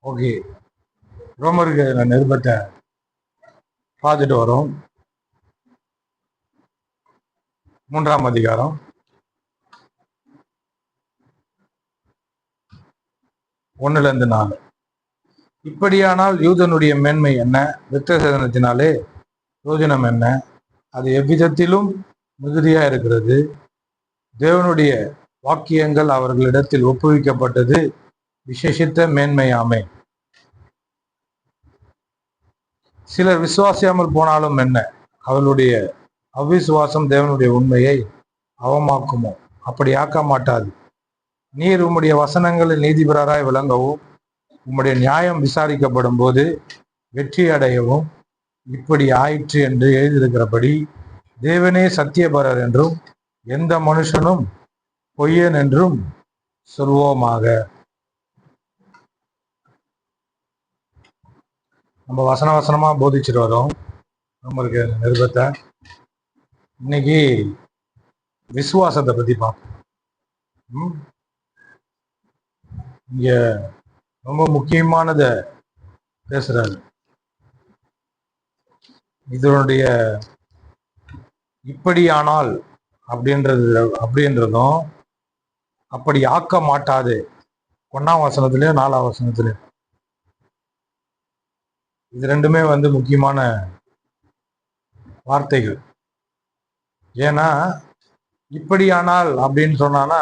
Okay, ரோமருக்கு நிருபத்தை பார்த்துட்டு வரோம். 3ஆம் அதிகாரம் 1-4. இப்படியானால் யூதனுடைய மேன்மை என்ன? விருத்த சேதனத்தினாலே யோஜனம் என்ன? அது எவ்விதத்திலும் மிகுதியா இருக்கிறது. தேவனுடைய வாக்கியங்கள் அவர்களிடத்தில் ஒப்புவிக்கப்பட்டது விசேஷித்த மேன்மையாமை. சிலர் விசுவாசியாமல் போனாலும் என்ன? அவளுடைய அவ்விசுவாசம் தேவனுடைய உண்மையை அவமாக்குமோ? அப்படி ஆக்க மாட்டாது. நீர் உம்முடைய வசனங்களில் நீதிபரராய் விளங்கவும் உம்முடைய நியாயம் விசாரிக்கப்படும் போது வெற்றி அடையவும் இப்படி ஆயிற்று என்று எழுதியிருக்கிறபடி தேவனே சத்தியபரர் என்றும் எந்த மனுஷனும் பொய்யன் என்றும் சொல்வோமாக. நம்ம வசனமா போதிச்சுட்டு வரோம் நம்மளுக்கு நிருபத்தை. இன்னைக்கு விசுவாசத்தை பத்தி பார்ப்போம். இங்க ரொம்ப முக்கியமானத பேசுறாரு. இதனுடைய இப்படியானால் அப்படின்றதும் அப்படி ஆக்க மாட்டாது 1ஆம் வசனத்திலயும் 4ஆம் வசனத்திலயும் இது ரெண்டுமே முக்கியமான வார்த்தைகள். ஏன்னா இப்படியானால் அப்படின்னு சொன்னானா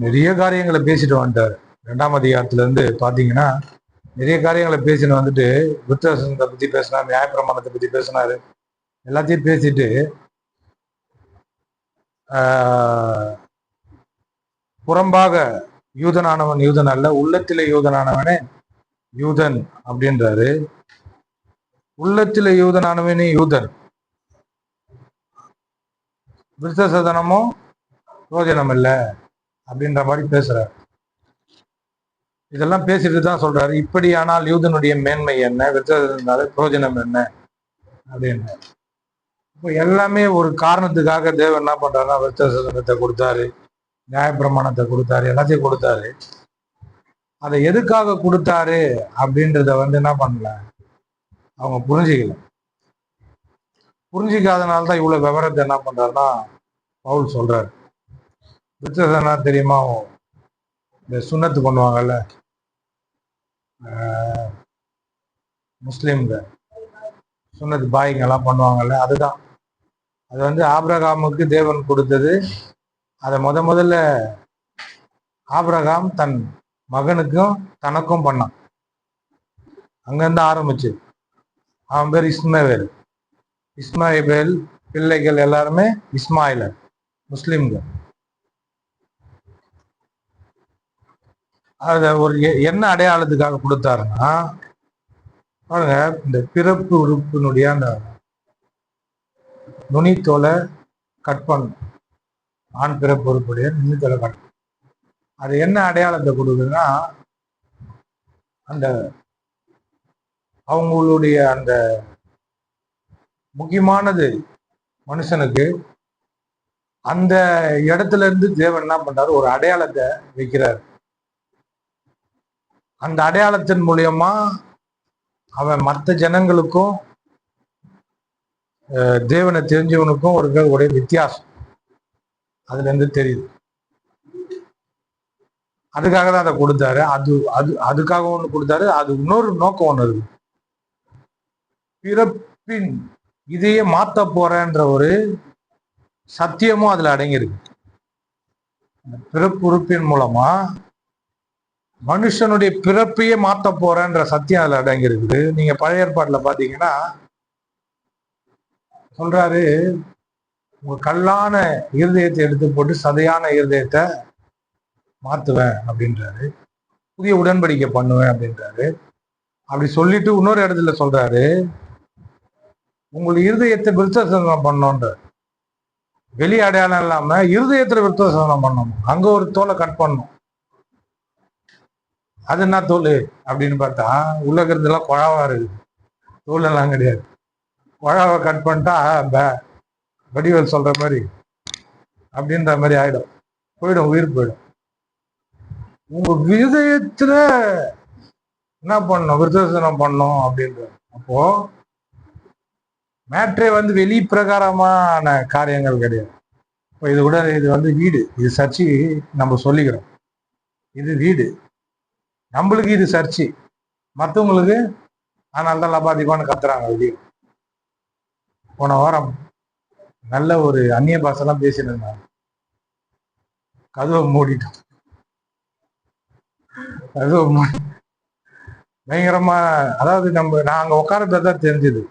நிறைய காரியங்களை பேசிட்டு வந்துட்டாரு. 2ஆம் அதிகாரத்துல இருந்து பாத்தீங்கன்னா நிறைய காரியங்களை பேசிட்டு வந்துட்டு விருத்தசனத்தை பத்தி பேசினார், நியாயப்பிரமாணத்தை பத்தி பேசினாரு. எல்லாத்தையும் பேசிட்டு புறம்பாக யூதனானவன் யூதன் அல்ல, உள்ளத்திலே யூதனானவனே யூதன் அப்படின்றாரு. உள்ளத்திலே யூதனானவனே யூதன், விருத்த சதனமும் யோஜனம் இல்லை அப்படின்ற மாதிரி பேசுறாரு. இதெல்லாம் பேசிட்டு தான் சொல்றாரு இப்படியானால் யூதனுடைய மேன்மை என்ன, விருத்த பிரயோஜனம் என்ன அப்படின்னு. இப்போ எல்லாமே ஒரு காரணத்துக்காக தேவன் என்ன பண்றாருன்னா விருத்த சதனத்தை கொடுத்தாரு, நியாயப்பிரமாணத்தை கொடுத்தாரு, எல்லாத்தையும் கொடுத்தாரு. அதை எதுக்காக கொடுத்தாரு அப்படின்றத என்ன பண்ணல, அவங்க புரிஞ்சிக்கல. புரிஞ்சிக்காதனால்தான் இவ்வளவு விவரத்தை என்ன பண்றாருன்னா பவுல் சொல்றாரு. விருத்தசனா தெரியுமா, இந்த சுண்ணத்து பண்ணுவாங்கல்ல முஸ்லீம்க, சுண்ணத்து பாய்ங்கெல்லாம் பண்ணுவாங்கல்ல, அதுதான். அது ஆபிரகாமுக்கு தேவன் கொடுத்தது. அதை முதல்ல ஆபிரகாம் தன் மகனுக்கும் தனக்கும் பண்ணான். அங்கிருந்து ஆரம்பிச்சு அவன் பேர் இஸ்மவேல். இஸ்மாயில் பிள்ளைகள் எல்லாருமே இஸ்மாயிலர், முஸ்லிம்கள். அத ஒரு என்ன அடையாளத்துக்காக கொடுத்தாருன்னா பாருங்க, இந்த பிறப்பு உறுப்பினுடைய அந்த நுனித்தோலை கட் பண்ணும். ஆண் பிறப்பு உறுப்புடைய நுனித்தோலை கட் பண்ணும். அது என்ன அடையாளத்தை கொடுக்குதுன்னா அந்த அவங்களுடைய அந்த முக்கியமானது மனுஷனுக்கு அந்த இடத்துல இருந்து தேவன் என்ன பண்றாரு, ஒரு அடையாளத்தை வைக்கிறார். அந்த அடையாளத்தின் மூலியமா அவன் மற்ற ஜனங்களுக்கும் தேவனை தெரிஞ்சவனுக்கும் ஒரு வித்தியாசம் அதுல இருந்து தெரியுது. அதுக்காக தான் அதை கொடுத்தாரு. அதுக்காக ஒண்ணு கொடுத்தாரு. அது இன்னொரு நோக்கம் ஒண்ணு இருக்கு. பிறப்பின் இதையே மாத்த போறேன்ற ஒரு சத்தியமும் அதுல அடங்கியிருக்கு. பிறப்பு உறுப்பின் மூலமா மனுஷனுடைய பிறப்பையே மாத்த போறேன்ற சத்தியம் அதுல அடங்கி இருக்குது. நீங்க பழைய ஏற்பாட்டுல பாத்தீங்கன்னா சொல்றாரு, உங்க கல்லான இருதயத்தை எடுத்து போட்டு சதையான இருதயத்தை மாத்துவேன் அப்படின்றாரு. புதிய உடன்படிக்கை பண்ணுவேன் அப்படின்றாரு. அப்படி சொல்லிட்டு இன்னொரு இடத்துல சொல்றாரு, உங்களுடைய இருதயத்தை விருத்தசனம் பண்ணோன்ற வெளி அடையாளம் இல்லாம இருதயத்துல விருத்தசனம் பண்ணணும். அங்க ஒரு தோலை கட் பண்ணும். அது என்ன தோல் அப்படின்னு பார்த்தா உள்ளகிறதுலாம் குழாவா இருக்குது. தோல் எல்லாம் கிடையாது. குழாவை கட் பண்ணிட்டா வடிவேல் சொல்ற மாதிரி அப்படின்ற மாதிரி ஆயிடும், போயிடும், உயிர் போயிடும். உங்க விதயத்துல என்ன பண்ணணும், விருத்தசனம் பண்ணணும் அப்படின்ற. அப்போ மேட்ரே வந்து வெளி பிரகாரமான காரியங்கள் கிடையாது. இப்போ இது கூட இது வந்து வீடு, இது சர்ச்சு நம்ம சொல்லிக்கிறோம், இது வீடு நம்மளுக்கு, இது சர்ச்சு மற்றவங்களுக்கு. அதனால தான் லபாதிபான்னு கத்துறாங்க வெளியே. போன வாரம் நல்ல ஒரு அந்நிய பாஷெல்லாம் பேசிட்டு இருந்தாங்க, கதவை மூடிட்டோம். கதவை பயங்கரமா, அதாவது நான் அங்க உட்காரதான் தெரிஞ்சது.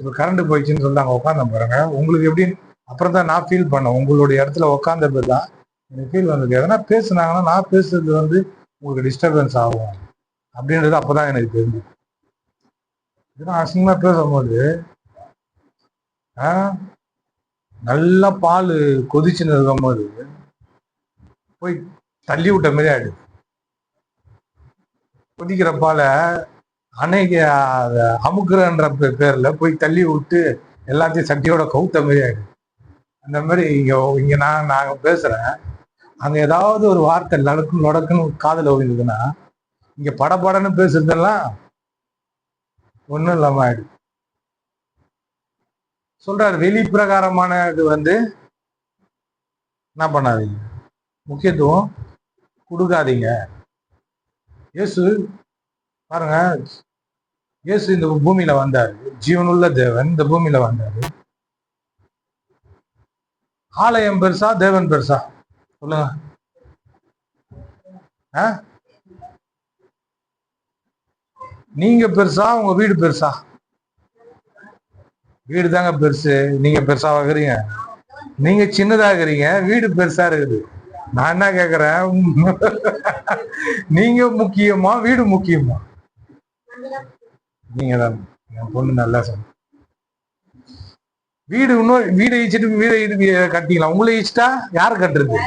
இப்போ கரண்ட் போயிடுச்சுன்னு சொல்லி அங்கே உட்காந்த பாருங்க, உங்களுக்கு எப்படின்னு அப்புறம் தான் நான் ஃபீல் பண்ணேன். உங்களுடைய இடத்துல உட்காந்தது தான் எனக்கு ஃபீல் வந்தது. எதனா பேசுனாங்கன்னா நான் பேசுறது வந்து உங்களுக்கு டிஸ்டர்பன்ஸ் ஆகும் அப்படின்றது அப்போதான் எனக்கு தெரிஞ்சு. இதெல்லாம் அசிங்கமா பேசும்போது நல்லா பால் கொதிச்சுன்னு இருக்கும் போது போய் தள்ளி விட்ட மாதிரி ஆயிடுது. கொதிக்கிற பாலை அன்னைக்கு அமுக்குறன்ற பேர்ல போய் தள்ளி விட்டு எல்லாத்தையும் சட்டியோட கவுத்த மாதிரி ஆயிடுது. அந்த மாதிரி இங்க நாங்க பேசுறேன், அங்க ஏதாவது ஒரு வார்த்தை லொடக்குன்னு காதுல விழுந்ததுன்னா இங்க படப்படன்னு பேசுறதெல்லாம் ஒன்றும் இல்லாம ஆயிடுது. சொல்றாரு, வெளி பிரகாரமானது வந்து என்ன பண்ணாதீங்க, முக்கியத்துவம் கொடுக்காதீங்க. இயேசு பாருங்க, இயேசு இந்த பூமியில வந்தாரு, ஜீவனுள்ள தேவன் இந்த பூமியில வந்தாரு. ஆலயம் பெருசா தேவன் பெருசா சொல்லுங்க? நீங்க பெருசா உங்க வீடு பெருசா? வீடு தாங்க பெருசு. நீங்க பெருசாகிறீங்க, நீங்க சின்னதாகிறீங்க, வீடு பெருசா இருக்குது. நான் என்ன கேக்குறேன், நீங்க முக்கியமா வீடு முக்கியமா? நீங்க தான். என் பொண்ணு நல்லா சொன்ன, வீடு இன்னும் வீடை ஈச்சிட்டு வீடை கட்டிக்கலாம். உங்களை ஈச்சிட்டா யாரு கட்டுறது?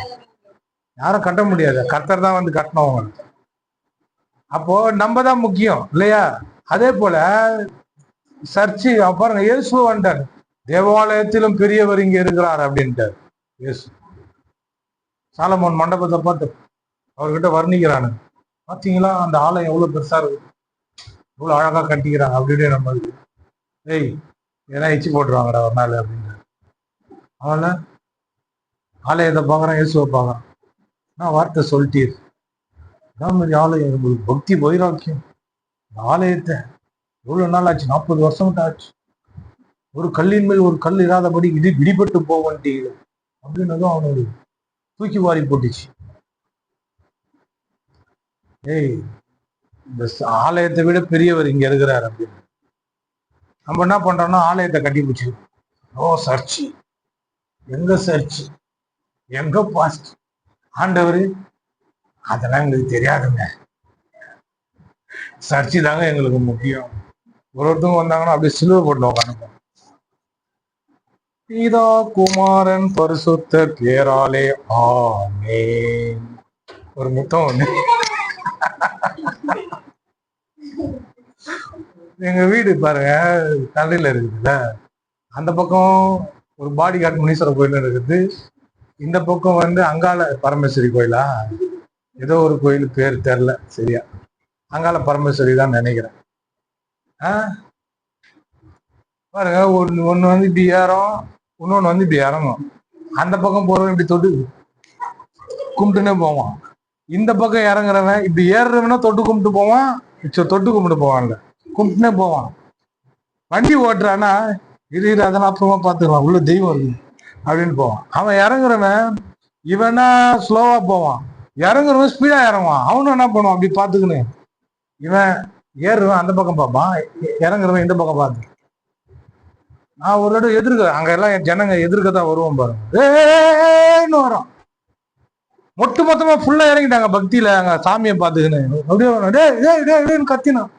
யாரும் கட்ட முடியாது, கர்த்தர் தான் வந்து கட்டணும். அப்போ நம்ம தான் முக்கியம் இல்லையா? அதே போல சர்ச்சு பாருங்க, இயேசு வந்தார், தேவாலயத்திலும் பெரியவர் இங்க இருக்கிறார் அப்படின்ட்டார் இயேசு. சாலமோன் மண்டபத்தை பார்த்து அவர்கிட்ட வர்ணிக்கிறானு, பாத்தீங்களா அந்த ஆலயம் எவ்வளவு பெருசா இருக்கு, எவ்வளவு அழகா கட்டிக்கிறாங்க அப்படின்னு. நம்ம ஏய் ஏன்னா எச்சி போட்டுருவாங்கடா ஒரு நாள் அப்படின்ட்டு. அதனால ஆலயத்தை பாக்குறேன், இயேசுவை பாக்குறேன். நான் வார்த்தை சொல்லிட்டீர், ஆலயம் உங்களுக்கு பக்தி வைராக்கியம். ஆலயத்தை எவ்வளவு நாள் ஆச்சு? 40 வருஷம் ஆச்சு. ஒரு கல்லின் மேல் ஒரு கல் இராதபடி இது இடிபட்டு போவன்ட்டீங்க அப்படின்னதும் அவனுக்கு தூக்கி வாரி போட்டுச்சு. ஏய், இந்த ஆலயத்தை விட பெரியவர் இங்க இருக்கிறார் அப்படின்னு. நம்ம என்ன பண்றோம்னா ஆலயத்தை கட்டி பிடிச்சி, ஓ சர்ச்சு, எங்க சர்ச்சு, எங்க பாஸ்ட், ஆண்டவர் அதெல்லாம் எங்களுக்கு தெரியாதுங்க, சர்ச்சு தாங்க எங்களுக்கு முக்கியம். ஒருத்தவங்க வந்தாங்கன்னா அப்படியே சிலுவை போட்டு உட்காந்து, இதா குமாரன் பரிசுத்த பேராலே ஆமென். ஒரு முத்தம் ஒண்ணு. எங்க வீடு பாருங்க கல்லையில இருக்குதுல்ல, அந்த பக்கம் ஒரு பாடி கார்டு முனீஸ்வர கோயில் இருக்குது, இந்த பக்கம் வந்து அங்காள பரமேஸ்வரி கோயிலா ஏதோ ஒரு கோயில் பேர் தெரியல சரியா, அங்காள பரமேஸ்வரி தான் நினைக்கிறேன். பாருங்க, ஒண்ணு வந்து இப்படி ஏறும், இன்னொன்னு வந்து இப்படி இறங்கும். அந்த பக்கம் போறவன் இப்படி தொட்டு கும்பிட்டுனே போவான், இந்த பக்கம் இறங்குறவன் இப்படி ஏறுறவனா தொட்டு கும்பிட்டு போவான், தொட்டு கும்பிட்டு போவான்ல, கும்பிட்டுனே போவான். வண்டி ஓட்டுறானா இது அதெல்லாம் அப்புறமா பார்த்துக்கலாம், உள்ள தெய்வம் இருக்கு அப்படின்னு போவான். அவன் இறங்குறவன் இவனா ஸ்லோவா போவான், இறங்குறவன் ஸ்பீடா இறங்குவான். அவனும் என்ன பண்ணுவான் அப்படி பார்த்துக்கின்னு, இவன் ஏறுவன் அந்த பக்கம் பார்ப்பான், இறங்குறவன் இந்த பக்கம் பார்த்து. நான் ஒரு இடம் எதிர்க்க, அங்க எல்லாம் ஜனங்க எதிர்க்கதான் வருவோம் பாருங்க, ஏன்னு வரும். மொத்தமா ஃபுல்லா இறங்கிட்டாங்க பக்தியில, அங்க சாமியை பார்த்துக்கின்னு அப்படியே கத்தினான்.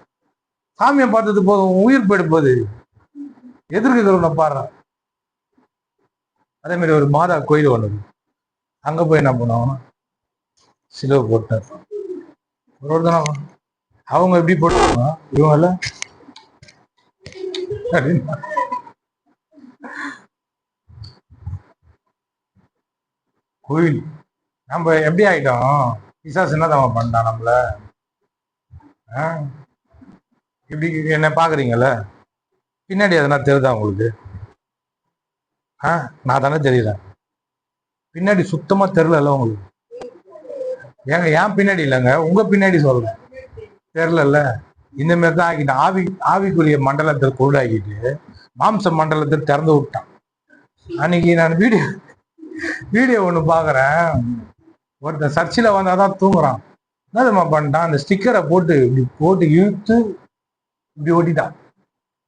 சாமியை பார்த்தது போதும் உயிர் போயிடு போகுது, எதிர்க்கிறவனை பாடுறான். அதே மாதிரி ஒரு மாதா கோயில் ஒண்ணு, அங்க போய் என்ன பண்ணுவாங்க, சிலுவை போட்டார். ஒருத்தன அவங்க எப்படி போட்டுருவாங்க, இவங்க கோயில். நம்ம எப்படி ஆயிட்டோம், பிசாசு என்ன நம்ம பண்ணிட்டான் நம்மள? இப்படி என்ன பாக்குறீங்கல்ல, பின்னாடி எதனா தெரியுதா உங்களுக்கு? நான் தானே தெரியறேன், பின்னாடி சுத்தமா தெரியல உங்களுக்கு. ஏங்க ஏன் பின்னாடி இல்லைங்க, உங்க பின்னாடி சொல்றேன், தெரியல. இந்த மாதிரி தான் ஆக்கிட்டான். ஆவிக்குரிய மண்டலத்தை குருடாக்கிட்டு மாம்ச மண்டலத்தை திறந்து விட்டான். அன்னைக்கு நான் வீடியோ ஒண்ணு பாக்குறேன், ஒருத்தன் சர்ச்சில் வந்தாதான் தூங்குறான். என்ன பண்ணிட்டான், அந்த ஸ்டிக்கரை போட்டு இழுத்து இப்படி ஓட்டிட்டான்,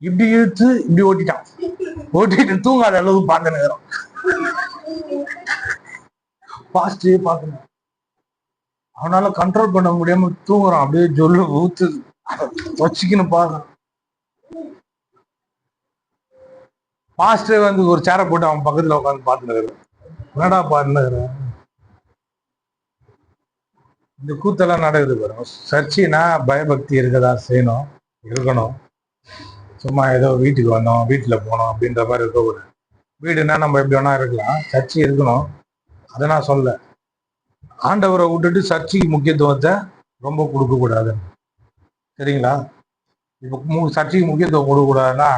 இப்படி இழுத்து இப்படி ஓட்டிட்டான். ஓட்டிட்டு தூங்காத அளவுக்கு பார்க்க நேரம் பாஸ்டே பார்க்கணும். அவனால கண்ட்ரோல் பண்ண முடியாம தூங்குறான், அப்படியே ஜொல்லு ஊத்து வச்சுக்கின்னு பார்க்கறான். பாஸ்டே வந்து ஒரு சேரை போட்டு அவன் பக்கத்துல உட்காந்து பார்த்துன்னு, என்னடா பாருன்னு. இந்த கூத்தெல்லாம் நடக்குது பாருங்க. சர்ச்சைனா பயபக்தி இருக்கதா செய்யணும், இருக்கணும். சும்மா ஏதோ வீட்டுக்கு வந்தோம் வீட்டில் போனோம் அப்படின்ற மாதிரி இருக்கக்கூடாது. வீடுனா நம்ம எப்படி வேணா இருக்கலாம், சர்ச்சை இருக்கணும். அதை நான் சொல்ல, ஆண்டவரை விட்டுட்டு சர்ச்சைக்கு முக்கியத்துவத்தை ரொம்ப கொடுக்கக்கூடாது, சரிங்களா? இப்போ சர்ச்சைக்கு முக்கியத்துவம் கொடுக்கக்கூடாதுன்னா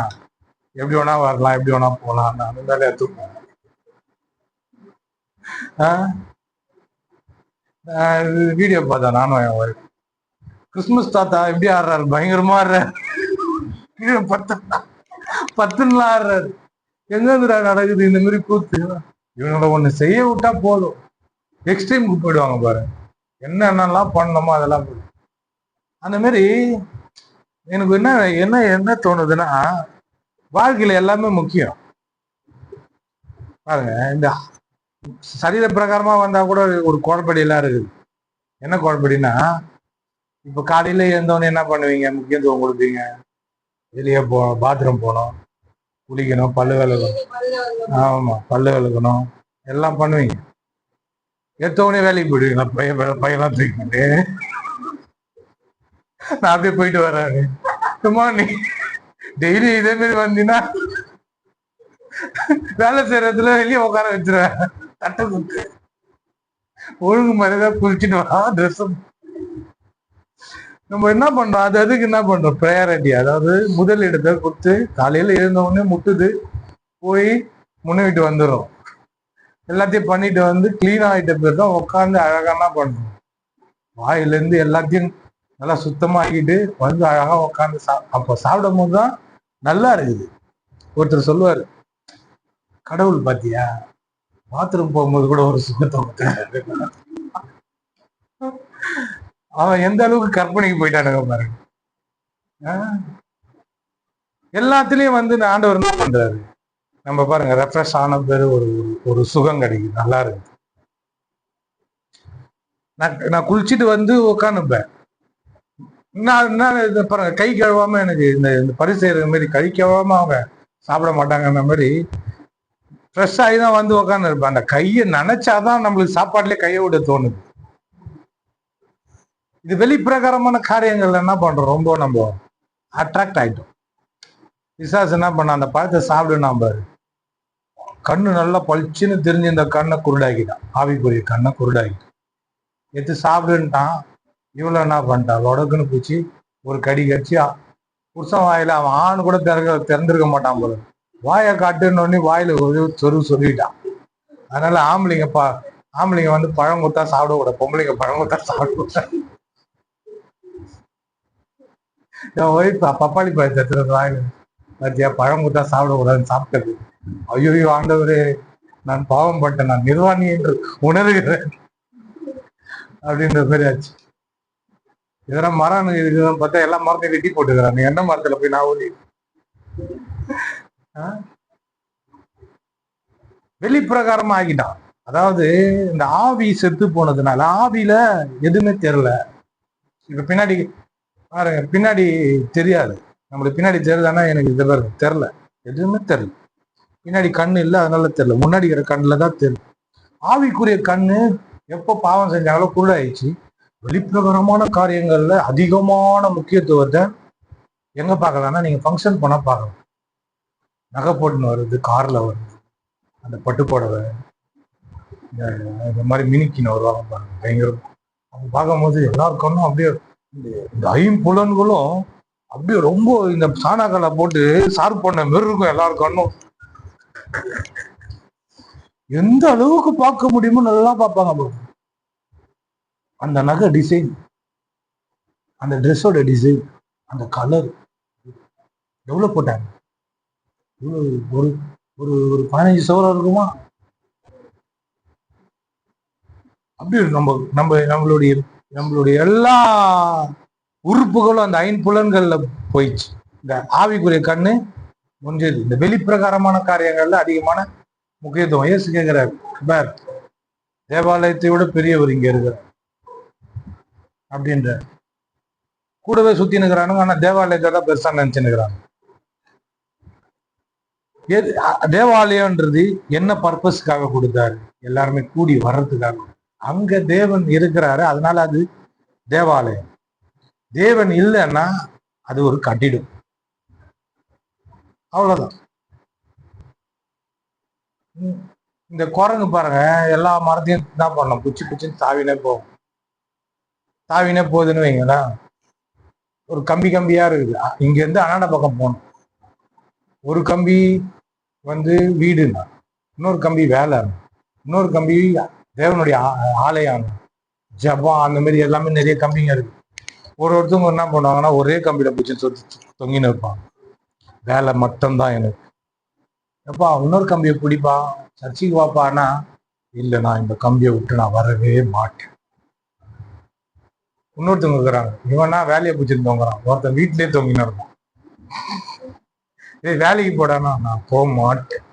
எப்படி வேணா வரலாம், எப்படி வேணா போகலாம், அந்த வேலையை எடுத்துப்போம். வீடியோ பார்த்தேன் நானும் என் ஒய்ஃப். கிறிஸ்துமஸ் தாத்தா எப்படி ஆடுறாரு, பயங்கரமா ஆடுறாரு, பத்துலாம் ஆடுறாரு. எங்க நடக்குது இந்த மாதிரி கூத்து? இவனோட ஒண்ணு செய்ய விட்டா போதும், எக்ஸ்ட்ரீமுக்கு போயிடுவாங்க பாரு. என்னென்னலாம் பண்ணணுமோ அதெல்லாம் போயிடும். அந்த மாதிரி எனக்கு என்ன என்ன என்ன தோணுதுன்னா, வாழ்க்கையில எல்லாமே முக்கியம் பாருங்க. இந்த சரீர பிரகாரமா வந்தா கூட ஒரு குழப்படி எல்லாம் இருக்குது. என்ன குழப்படினா, இப்ப காலையில எழுந்தோன்னு என்ன பண்ணுவீங்க, முக்கியத்துவம் கொடுப்பீங்க. வெளியே பாத்ரூம் போகணும், குளிக்கணும், பல்லு விளக்கணும். ஆமா, பல்லு விளக்கணும், எல்லாம் பண்ணுவீங்க. எடுத்தவொடனே வேலைக்கு போயிடுவீங்களா? பையெல்லாம் தூக்கிட்டு நான் அப்படியே போயிட்டு வர்றாரு. சும்மா நீ டெய்லி இதே மாதிரி வந்தீங்கன்னா வேலை செய்யறதுல வெளியே உட்கார வச்சிருவேன். தட்டை குத்து ஒழுங்கு மாதிரிதான் குளிச்சுட்டு வா. ட்ரெஸ் நம்ம என்ன பண்றோம், அதுக்கு என்ன பண்றோம், ப்ரையாரிட்டி, அதாவது முதல் இடத்தை கொடுத்து காலையில எழுந்தவொடனே முட்டுது போய் முன்னிட்டு வந்துடும். எல்லாத்தையும் பண்ணிட்டு வந்து கிளீன் ஆகிட்ட பேர் தான் உட்காந்து அழகா என்ன பண்றோம், வாயில இருந்து எல்லாத்தையும் நல்லா சுத்தமா ஆக்கிட்டு வந்து அழகா உட்காந்து அப்ப சாப்பிடும் போதுதான் நல்லா இருக்குது. ஒருத்தர் சொல்லுவாரு, கடவுள் பாத்தியா பாத்ரூம் போகும்போது கூட ஒரு சுகத்தை அவன் எந்த அளவுக்கு கற்பனைக்கு போயிட்டானுங்க பாருங்க. எல்லாத்துலயும் வந்து ஆண்டவர் என்ன பண்றாரு, நம்ம பாருங்க ரெஃப்ரெஷ் ஆன பேரு ஒரு சுகம் கிடைக்குது, நல்லா இருக்கு. நான் குளிச்சுட்டு வந்து உட்காந்துப்பேன். பாருங்க, கை கழுவாம எனக்கு இந்த பரிசெய்யற மாதிரி கை கழுவாம அவங்க சாப்பிட மாட்டாங்க. அந்த மாதிரி ஃப்ரெஷ் ஆகி தான் வந்து உட்காந்து இருப்பேன். அந்த கையை நினைச்சாதான் நம்மளுக்கு சாப்பாட்டுலயே கையை விட தோணுது. இது வெளிப்பிரகாரமான காரியங்கள்ல என்ன பண்றோம், ரொம்ப நம்ம அட்ராக்ட் ஆயிட்டோம். பிசாசு என்ன பண்ண, அந்த பழத்தை சாப்பிடுனா பாரு, கண்ணு நல்லா பளிச்சுன்னு தெரிஞ்சு இந்த கண்ணை குருடாக்கிட்டான், ஆவிக்குரிய கண்ணை குருடாக்கிட்டான். எடுத்து சாப்பிடுன்ட்டான். இவ்வளவு என்ன பண்ணிட்டான், உடக்குன்னு பூச்சி ஒரு கடி கடிச்சு புருஷன் வாயில, அவன் ஆண் கூட திறந்திருக்க மாட்டான் போல, வாயை காட்டுன்னு வாயில ஒரு சொல்லிட்டான். அதனால ஆம்பளைங்க வந்து பழம் கொடுத்தா சாப்பிடக்கூடாது, பொம்பளைங்க பழம் கொடுத்தா சாப்பிடக்கூடாது. என் ஒய்ஃப் பப்பாளி பழத்தை எடுத்துறது வாயில, பார்த்தியா பழம் கொடுத்தா சாப்பிடக்கூடாதுன்னு சாப்பிட்டது. ஐயோ ஆண்டவரே, நான் பாவம் பட்டேன், நான் நிர்வாணி என்று உணர்கிறேன் அப்படின்ற மாதிரி ஆச்சு. இதெல்லாம் மரம் இருக்குதுன்னு பார்த்தா எல்லா மரத்தையும் வெட்டி போட்டுக்கிறாங்க. என்ன மரத்துல போய் நான் ஊதி வெளிப்பிரகாரமா ஆகிட்டான். அதாவது இந்த ஆவி செத்து போனதுனால ஆவியில எதுவுமே தெரியல. இப்ப பின்னாடி பாருங்க, பின்னாடி தெரியாது நம்மளுக்கு. பின்னாடி தெரியுதானா, எனக்கு இது தெரியல, எதுவுமே தெரியல. பின்னாடி கண்ணு இல்லை, அதனால தெரியல. முன்னாடி இருக்கிற கண்ணுல தான் தெரியும். ஆவிக்குரிய கண்ணு எப்போ பாவம் செஞ்சாங்களோ குருடாயிடுச்சு. வெளிப்பிரகாரமான காரியங்கள்ல அதிகமான முக்கியத்துவத்தை எங்க பார்க்கலாம்னா, நீங்க ஃபங்க்ஷன் போனா பார்க்கலாம். நகை போட்டுன்னு வருது, கார்ல வருது, அந்த பட்டு புடவை, இந்த மாதிரி மினிக்கின்னு வருவாங்க பாருங்க, பயங்கரம். அவங்க பார்க்கும்போது எல்லாருக்கும் அப்படியே இந்த ஐம்புலன்களும் அப்படியே ரொம்ப இந்த சாணாக்களை போட்டு சார்ப் பண்ண மாரி இருக்கும் எல்லாருக்கும். எந்த அளவுக்கு பார்க்க முடியுமோ நல்லா பார்ப்பாங்க. அந்த நகை டிசைன், அந்த ட்ரெஸ்ஸோட டிசைன், அந்த கலர் எவ்வளவு போட்டாங்க? ஒரு ஒரு ஒரு 15 சவரம் இருக்குமா? அப்படி நம்ம நம்ம நம்மளுடைய நம்மளுடைய எல்லா உறுப்புகளும் அந்த ஐம்புலன்கள்ல போயிடுச்சு. இந்த ஆவிக்குரிய கண்ணு முடிஞ்சது. இந்த வெளிப்பிரகாரமான காரியங்கள்ல அதிகமான முக்கியத்துவம். ஏசு கேட்கிறார், தேவாலயத்தை விட பெரியவர் இங்க இருக்கிறார் அப்படின்ற. கூடவே சுத்தி நிற்கிறானுங்க, ஆனா தேவாலயத்தை தான் பெருசா நினைச்சுன்னுக்கிறாங்க. தேவாலயம்ன்றது என்ன பர்பஸ்க்காக கொடுத்தாரு? எல்லாருமே கூடி வர்றதுக்காக. அங்க தேவன் இருக்கிறாரு, அதனால அது தேவாலயம். தேவன் இல்லைன்னா அது ஒரு கட்டிடம், அவ்வளவுதான். இந்த குரங்கு பாருங்க, எல்லா மரத்தையும் என்ன பண்ணணும், குச்சி குச்சின்னு தாவினே போகும். தாவினே போகுதுன்னு வைங்களா, ஒரு கம்பி கம்பியா இருக்குது. இங்க இருந்து அண்ணாட பக்கம் போகணும். ஒரு கம்பி வந்து வீடுன்னா, இன்னொரு கம்பி வேலை, இன்னொரு கம்பி தேவனுடைய ஆலயம், ஜபம், அந்த மாதிரி எல்லாமே நிறைய கம்பிங்க இருக்கு. ஒருத்தவங்க என்ன பண்ணுவாங்கன்னா ஒரே கம்பியில பிடிச்சி தொங்கின்னு இருப்பாங்க. வேலை மட்டும்தான் எனக்கு. எப்பா இன்னொரு கம்பியை பிடிப்பா, சர்ச்சைக்கு வாப்பானா, இல்லை நான் இந்த கம்பியை விட்டு நான் வரவே மாட்டேன். இன்னொருத்தவங்க இருக்கிறாங்க, இவனா வேலையை பிடிச்சிட்டு தொங்குறான், ஒருத்தன் வீட்லயே தொங்கின்னு இருப்பான். வேலைக்கு போடானா, நான் போக மாட்டேன்,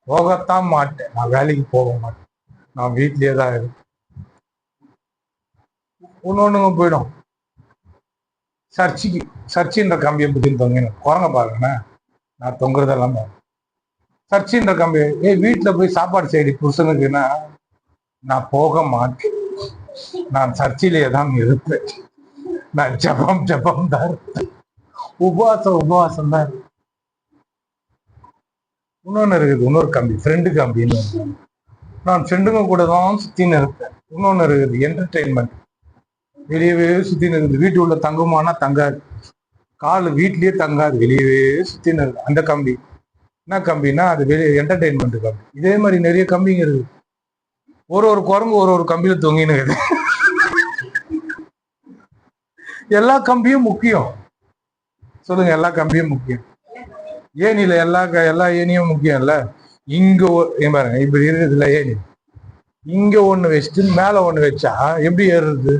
போகத்தான் மாட்டேன், நான் வேலைக்கு போக மாட்டேன், நான் வீட்லயே தான் இருக்கேன். ஒன்னொன்னுங்க போயிடும். சர்ச்சின்ற கம்பியை பிடிச்சின்னு தொங்கின குரங்க பாருங்கண்ணா, நான் தொங்குறதெல்லாம் சர்ச்சின்ற கம்பி. வீட்டுல போய் சாப்பாடு செய்தி புருஷனுக்குன்னா, நான் போக மாட்டேன், நான் சர்ச்சிலேயே தான் இருப்பேன், நான் ஜபம் தான் இருப்பேன், உபவாசம் தான் இருக்கு. இன்னொன்னு இருக்குது, இன்னொரு கம்பி, ஃப்ரெண்டு கம்பின்னு. நான் ஃப்ரெண்டுங்க கூட தான் சுத்தின்னு இருப்பேன். இன்னொன்னு இருக்குது என்டர்டெயின்மெண்ட், வெளியவே சுத்தின்னு இருக்குது. வீட்டு உள்ள தங்குமானா தங்காது, கால் வீட்லயே தங்காது, வெளியவே சுத்தின்னு இருக்கு. அந்த கம்பி என்ன கம்பின்னா, அது வெளியே என்டர்டெயின்மெண்ட் கம்பி. இதே மாதிரி நிறைய கம்பிங்க இருக்கு. ஒரு குரங்கு ஒரு கம்பியில தொங்கின்னு இருக்குது. எல்லா கம்பியும் முக்கியம், சொல்லுங்க, எல்லா கம்பியும் முக்கியம். ஏனில எல்லா ஏனியும் முக்கியம் இல்ல. இங்க பாருங்க, இப்படி இருக்குதுல்ல ஏனி, இங்க ஒண்ணு வச்சுட்டு மேல ஒண்ணு வச்சா எப்படி ஏறுறது?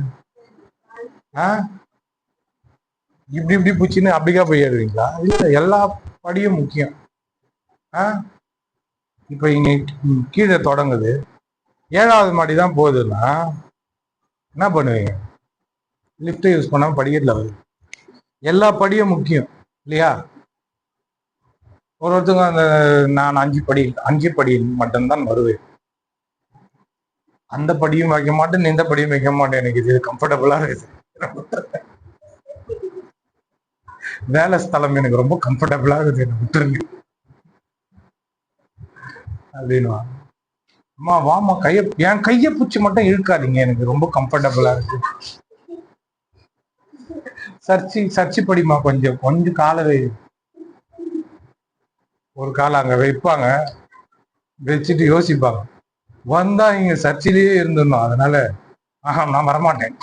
இப்படி பூச்சின்னு அப்படிக்கா போய் ஏறுவீங்களா? இல்ல, எல்லா படியும் முக்கியம். இப்ப இங்க கீழே தொடங்குது, 7வது மாடி தான் போகுதுன்னா என்ன பண்ணுவீங்க? லிப்ட் யூஸ் பண்ணாம படிக்கட்டுல வருது. எல்லா படியும் முக்கியம் இல்லையா? ஒருத்தங்க அந்த நான் 5 படி மட்டும்தான் வருவேன், அந்த படியும் வைக்க மாட்டேன், இந்த படியும் வைக்க மாட்டேன், எனக்கு இது கம்ஃபர்டபுளா இருக்குது. வேலை ஸ்தலம் எனக்கு ரொம்ப கம்ஃபர்டபுளா இருக்குது, எனக்கு விட்டுருங்க அப்படின்னு. அம்மா வாமா, என் கையை பூச்சி மட்டும் இழுக்காதீங்க, எனக்கு ரொம்ப கம்ஃபர்டபுளா இருக்கு. சர்ச்சி படிமா, கொஞ்சம் காலை ஒரு காலை அங்க வைப்பாங்க, வச்சுட்டு யோசிப்பாங்க, வந்தா இங்க சர்ச்சிலேயே இருந்துடணும், அதனால நான் வரமாட்டேன்.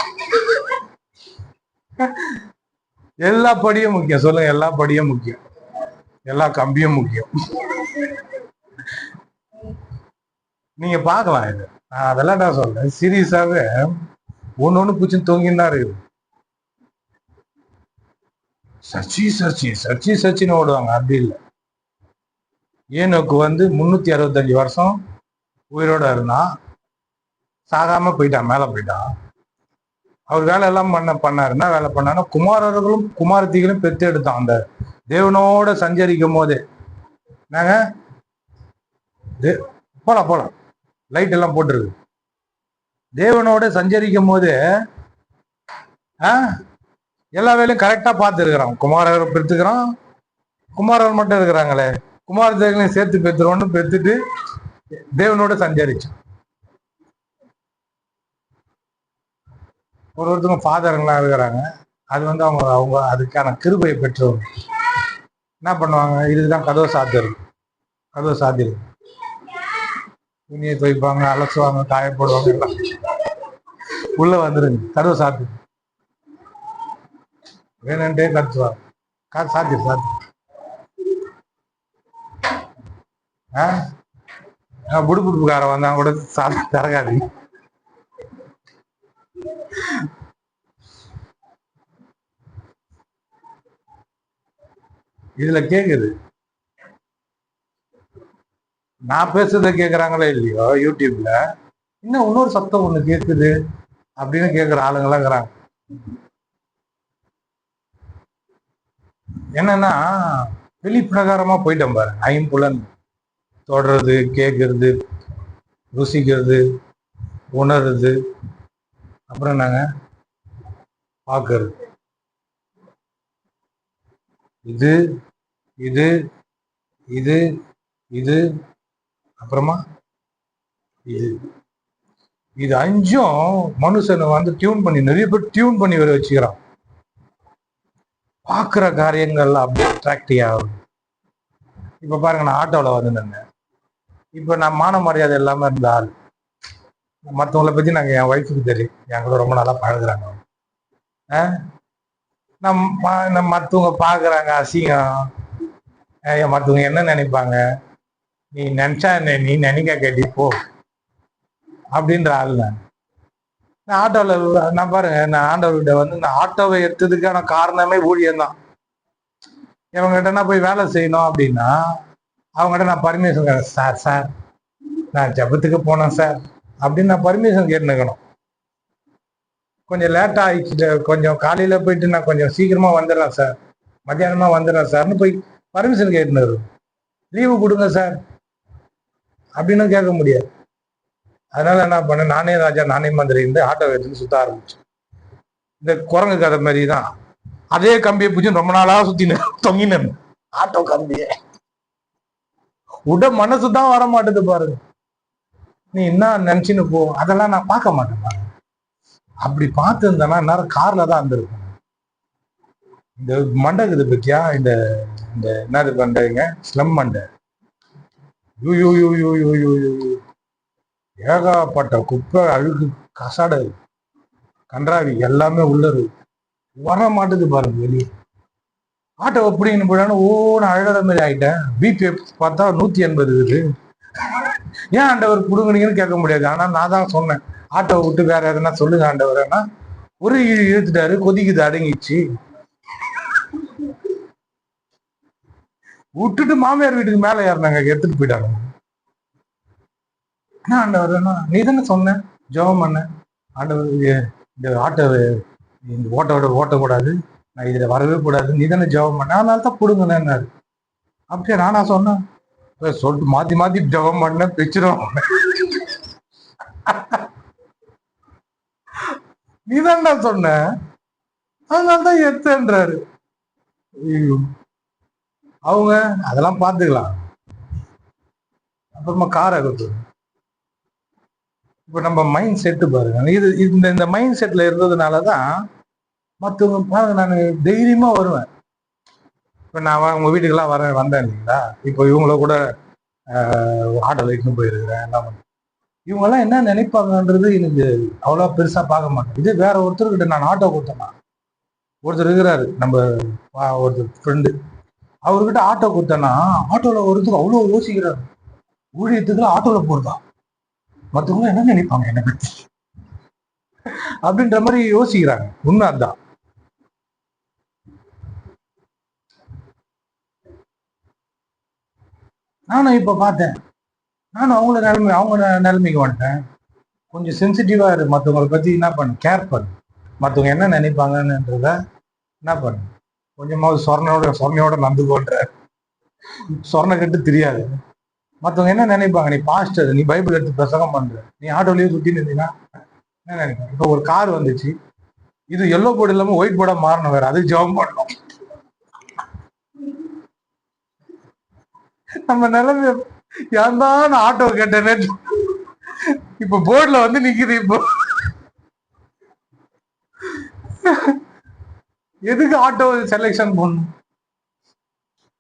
எல்லா படியும் முக்கியம், சொல்லுங்க, எல்லா படியும் முக்கியம், எல்லா கம்பியும் முக்கியம். நீங்க பாக்கலாம், இது நான் அதெல்லாம் நான் சொல்றேன் சீரியஸாவே. ஒன்னு பூச்சின்னு தொங்கின்னு தான் இருக்குது. சர்ச்சின்னு ஓடுவாங்க, அப்படி இல்லை. ஏனோக்கு 365 வருஷம் உயிரோட இருந்தா, சாகாம போயிட்டான், மேல போயிட்டான். அவர் வேலை எல்லாம் பண்ணாருன்னா, வேலை பண்ணாருன்னா குமாரர்களும் குமாரத்திகளும் பெற்று எடுத்தான். அந்த தேவனோட சஞ்சரிக்கும் போது நாங்க போலாம் லைட் எல்லாம் போட்டுருக்கு. தேவனோட சஞ்சரிக்கும் போது எல்லா வேலையும் கரெக்டா பார்த்து இருக்கிறான். குமாரர் பெற்றுக்கிறான், குமாரர் மட்டும் இருக்கிறாங்களே, குமாரத்தையும் சேர்த்து பெற்றுருவோன்னு பெற்றுட்டு தேவனோட சஞ்சரிச்சான். ஒருத்தவங்க ஃபாதருங்களாம் இருக்கிறாங்க. அது வந்து அவங்க அவங்க அதுக்கான கிருபையை பெற்றவங்க என்ன பண்ணுவாங்க, இதுதான் கதவை சாத்துறது, கதவை சாத்திரு துணியை துவைப்பாங்க, அலசுவாங்க, காயப்படுவாங்க, எல்லாம் உள்ள வந்துருங்க கதவை சாத்து வேணுன்ட்டே கத்துவாங்க. சாத்திரு சாத்திரு புடுப்புடுப்புக்காரன் வந்தா கூட சாத்தி திறக்காது. இதுல கேக்குது, நான் பேசுறத கேக்குறாங்களோ இல்லையோ யூடியூப்ல, இன்னும் இன்னொரு சத்தம் ஒண்ணு கேக்குது அப்படின்னு கேக்குற ஆளுங்கெல்லாம் இருக்கிறாங்க. என்னன்னா வெளிப்பிரகாரமா போயிட்டோம் பாரு, ஐம்புலன் தொடறது, கேட்கறது, ருசிக்கிறது, உணர்றது, அப்புறம் நாங்க பார்க்கறது. இது இது இது இது அப்புறமா இது இது அஞ்சும் மனுஷனை வந்து டியூன் பண்ணி, நிறைய பேர் டியூன் பண்ணி வர வச்சுக்கிறான். பார்க்குற காரியங்கள் அப்படி அட்ராக்டிவ் ஆகும். இப்போ பாருங்க, நான் ஆட்டோவில் வந்துருந்தேன். இப்போ நான் மான மரியாதை இல்லாமல் இருந்த ஆள். மற்றவங்களை பற்றி நாங்கள், என் ஒய்ஃபுக்கு தெரியும், என் கூட ரொம்ப நல்லா பழகுறாங்க. நம்ம மற்றவங்க பார்க்குறாங்க அசிங்கம், மற்றவங்க என்ன நினைப்பாங்க, நீ நினச்சா என்ன, நீ நினைக்க கேட்டி போ அப்படின்ற ஆள் நான் ஆட்டோவில். நான் பாருங்க, நான் ஆண்டவர்கிட்ட வந்து இந்த ஆட்டோவை எடுத்ததுக்கான காரணமே ஊழியம்தான். இவங்ககிட்ட போய் வேலை செய்யணும் அப்படின்னா அவங்ககிட்ட நான் பர்மிஷன் கேட்க, சார் நான் ஜபத்துக்கு போனேன் சார் அப்படின்னு நான் பர்மிஷன் கேட்டுக்கணும். கொஞ்சம் லேட்டாக ஆயிடுச்சு, கொஞ்சம் காலையில் போயிட்டு நான் கொஞ்சம் சீக்கிரமாக வந்துடுறேன் சார், மத்தியானமாக வந்துடுறேன் சார்னு போய் பர்மிஷன் கேட்டுன்னு லீவு கொடுங்க சார் அப்படின்னு கேட்க முடியாது. அதனால என்ன பண்ணேன், நானே ராஜா நானே மந்திரி இருந்து ஆட்டோ எடுத்துன்னு சுத்த ஆரம்பிச்சேன். இந்த குரங்கு கதை மாதிரி தான், அதே கம்பியை பிடிச்சி ரொம்ப நாளாக சுத்தின தொங்கினேன் ஆட்டோ கம்பியை. மனசு தான் வர மாட்டேது பாருங்க. நீ என்ன நினைச்சுன்னு போ, அதெல்லாம் நான் பார்க்க மாட்டேன் பாருங்க. அப்படி பார்த்து இருந்தேன்னா நேரம் கார்ல தான் இருந்திருக்கும். இந்த மண்டை இது பத்தியா, இந்த இந்த என்னது பண்றீங்க, ஸ்லம் மண்டை, you you you you you you ஏகப்பட்ட குப்பை, அழுகு, கசாடு, கன்றாவி எல்லாமே உள்ளது வர மாட்டுது பாருங்க வெளியே. ஆட்டோ எப்படின்னு போயிடானு நான் அழகாத மாதிரி ஆயிட்டேன். பிபி பார்த்தா 180 இருக்குது. ஏன் ஆண்டவர் புடுங்குனீங்கன்னு கேட்க முடியாது. ஆனா நான் தான் சொன்னேன், ஆட்டோவை விட்டு வேற எதுனா சொல்லுங்க ஆண்டவர்னா, ஒரு இழுத்துட்டாரு, கொதிக்குது, அடங்கிச்சு. விட்டுட்டு மாமியார் வீட்டுக்கு மேல ஏறினாங்க, எடுத்துட்டு போயிட்டாங்க. என்ன ஆண்டவர், நீ தானே சொன்ன ஜெபம் பண்ண, ஆண்டவர் இந்த ஆட்டோவை இந்த ஓட்டக்கூடாது, நான் இதுல வரவே கூடாது, நீ தானே ஜெபம் பண்ண, அதனால தான் கொடுங்கன்னாரு. அப்படியே நானா சொன்னேன், சொல்லிட்டு மாத்தி மாத்தி ஜெபம் பண்ண பிச்சிரும், நீதான்டா சொன்ன, அதனால்தான் எடுத்துன்றாரு. அவங்க அதெல்லாம் பார்த்துக்கலாம். அப்புறமா காரை கொடுத்து, இப்போ நம்ம மைண்ட் செட்டு பாருங்க, இது இந்த மைண்ட் செட்ல இருந்ததுனாலதான் மற்றவங்க பாருங்க, நான் தைரியமா வருவேன். இப்போ நான் உங்க வீட்டுக்கெல்லாம் வந்தேன் இல்லைங்களா, இப்போ இவங்கள கூட ஆட்டோல இட்டுன்னு போயிருக்கிறேன், என்ன பண்ண, இவங்கெல்லாம் என்ன நினைப்பாங்கன்றது எனக்கு அவ்வளோ பெருசா பார்க்க மாட்டேன். இது வேற ஒருத்தர்கிட்ட நான் ஆட்டோ கொடுத்தேன்னா, ஒருத்தர் இருக்கிறாரு நம்ம ஒருத்தர் ஃப்ரெண்டு, அவர்கிட்ட ஆட்டோ கொடுத்தேன்னா ஆட்டோல ஒருத்தர் அவ்வளோ யோசிக்கிறாரு, ஊழியத்துக்குள்ள ஆட்டோல போறதா, மற்றவங்க என்ன நினைப்பாங்க என்னை பத்தி அப்படின்ற மாதிரி யோசிக்கிறாங்க. உண்மை அதுதான். நானும் இப்ப பார்த்தேன், நானும் அவங்க நிலைமைக்கு வந்துட்டேன். கொஞ்சம் சென்சிட்டிவா இருக்கு, மற்றவங்களை பத்தி என்ன பண்ணு, கேர் பண்ணு, மற்றவங்க என்ன நினைப்பாங்கன்றத என்ன பண்ணு, கொஞ்சமாவது சொர்ணையோட நந்துகோன்ற, சொர்ண கட்டு தெரியாது, மற்றவங்க என்ன நினைப்பாங்க, நீ பாஸ்டர், நீ பைபிள் எடுத்து பிரசங்கம் பண்ற, நீ ஆட்டோலயே சுத்தின்னு இருந்தீங்கன்னா என்ன நினைப்பாங்க. இப்போ ஒரு கார் வந்துச்சு, இது எல்லோ போர்டு இல்லாம ஒயிட் போர்டா மாறணும், வேற அது ஜெபம் பண்ணணும். நம்ம நிலைமை ஏன் தான் ஆட்டோ கேட்டேன்னு இப்ப போர்டுல வந்து நிக்குது. இப்போ எதுக்கு ஆட்டோ செலெக்ஷன் பண்ணும்?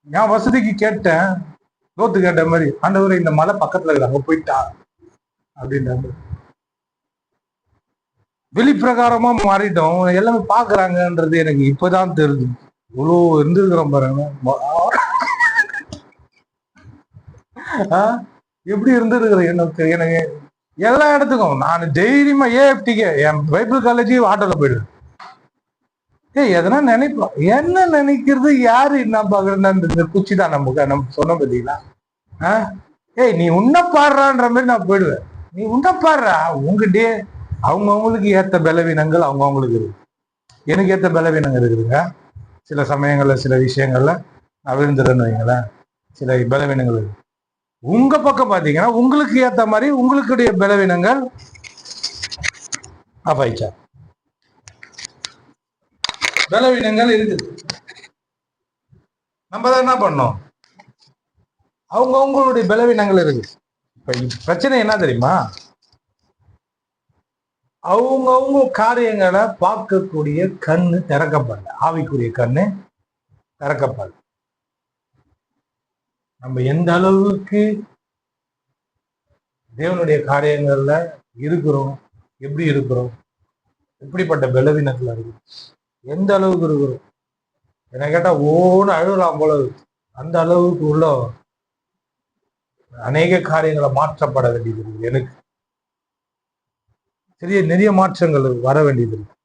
என் வசதிக்கு கேட்டேன், லோத்து கேட்ட மாதிரி, ஆண்டவரே இந்த மலை பக்கத்துல இருக்கு, அங்க போயிட்டா அப்படின்றாங்க. வெளிப்பிரகாரமா மாறிட்டோம், எல்லாமே பாக்குறாங்கன்றது எனக்கு இப்பதான் தெரியுது. இவ்வளோ இருந்திருக்கிறோம் பாருங்க. எப்படி இருந்திருக்கிறேன் எனக்கு எல்லா இடத்துக்கும் நான் தைரியமா ஏஎஃப்டிக்கு என் பைபிள் காலேஜ் ஆட்டோல போயிடுவேன். எதனா நினைப்போம், என்ன நினைக்கிறது, யாரு என்ன பாக்குறது, குச்சி தான் நம்ம சொன்ன பார்த்தீங்களா? நீ உன்ன பாடுறான்ற மாதிரி நான் போயிடுவேன். நீ உன்ன பாடுறா, உங்ககிட்டே அவங்கவுங்களுக்கு ஏத்த பலவீனங்கள் அவங்கவுங்களுக்கு இருக்கு. எனக்கு ஏத்த பலவீனங்கள் இருக்குதுங்க. சில சமயங்கள்ல சில விஷயங்கள்ல நான் விழுந்துடுறேன்னு வைங்களேன், சில பலவீனங்கள் இருக்கு. உங்க பக்கம் பாத்தீங்கன்னா உங்களுக்கு ஏத்த மாதிரி உங்களுடைய பலவீனங்கள் அபாய்ச்சா பலவீனங்கள் இருக்குது. நம்ம தான் என்ன பண்ணோம், அவங்களுடைய பலவீனங்கள் இருக்கு. இப்ப பிரச்சனை என்ன தெரியுமா, அவங்கவுங்க காரியங்களை பார்க்கக்கூடிய கண்ணு திறக்கப்படல, ஆவிக்குரிய கண்ணு திறக்கப்படல. நம்ம எந்த அளவுக்கு தேவனுடைய காரியங்கள்ல இருக்கிறோம், எப்படி இருக்கிறோம், எப்படிப்பட்ட பலவீனத்துல இருக்கு, எந்த அளவுக்கு இருக்கிறோம். என்ன கேட்டா ஓன்னு அழுகலாம் போல, அந்த அளவுக்கு உள்ள அநேக காரியங்களை மாற்றப்பட வேண்டியது இருக்கு. எனக்கு நிறைய மாற்றங்கள் வர வேண்டியது இருக்கு,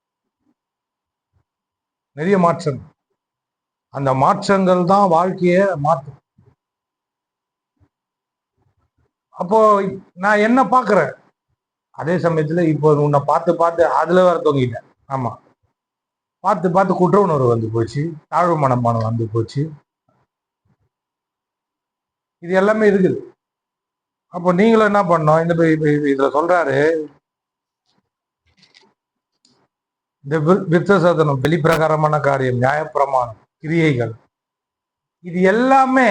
நிறைய மாற்றம். அந்த மாற்றங்கள் தான் வாழ்க்கைய மாற்றும். அப்போ நான் என்ன பாக்குறேன், அதே சமயத்துல இப்போ உன்னை பார்த்து பார்த்து அதுல வேற தொங்கிட்டேன். ஆமா, பார்த்து பார்த்து குற்ற உணர்வு வந்து போச்சு, தாழ்வு மனப்பானம் வந்து போச்சு, இது எல்லாமே இருக்குது. அப்போ நீங்களும் என்ன பண்ணோம், இந்த இதுல சொல்றாரு, இந்த விருத்த சேதனம், வெளிப்பிரகாரமான காரியம், நியாயப்பிரமாணம், கிரியைகள், இது எல்லாமே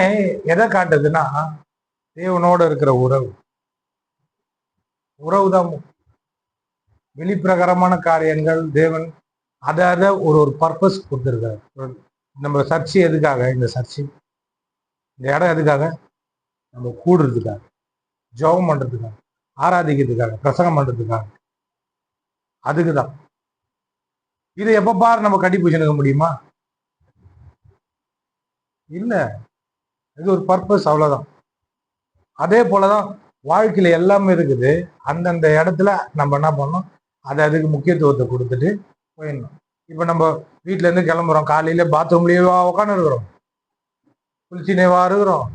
எதை காட்டுதுன்னா தேவனோட இருக்கிற உறவு தான். வெளிப்பிரகாரமான காரியங்கள் தேவன் அதை ஒரு பர்பஸ் கொடுத்துருக்காரு. நம்ம சர்ச்சை எதுக்காக, இந்த சர்ச்சை இந்த இடம் எதுக்காக, நம்ம கூடுறதுக்காக, ஜெபம் பண்றதுக்காக, ஆராதிக்கிறதுக்காக, பிரசங்கம் பண்றதுக்காக, அதுக்குதான். இதை எப்ப பாரு நம்ம கட்டி பூச்சினுக்க முடியுமா? இல்ல, இது ஒரு பர்பஸ், அவ்வளவுதான். அதே போலதான் வாழ்க்கையில எல்லாமே இருக்குது. அந்தந்த இடத்துல நம்ம என்ன பண்ணோம், அதுக்கு முக்கியத்துவத்தை கொடுத்துட்டு போயிடணும். இப்ப நம்ம வீட்டுல இருந்து கிளம்புறோம், காலையில பாத்ரூம்லயேவா உட்காந்து இருக்கிறோம், குளிச்சுனேவா இருக்கிறோம்,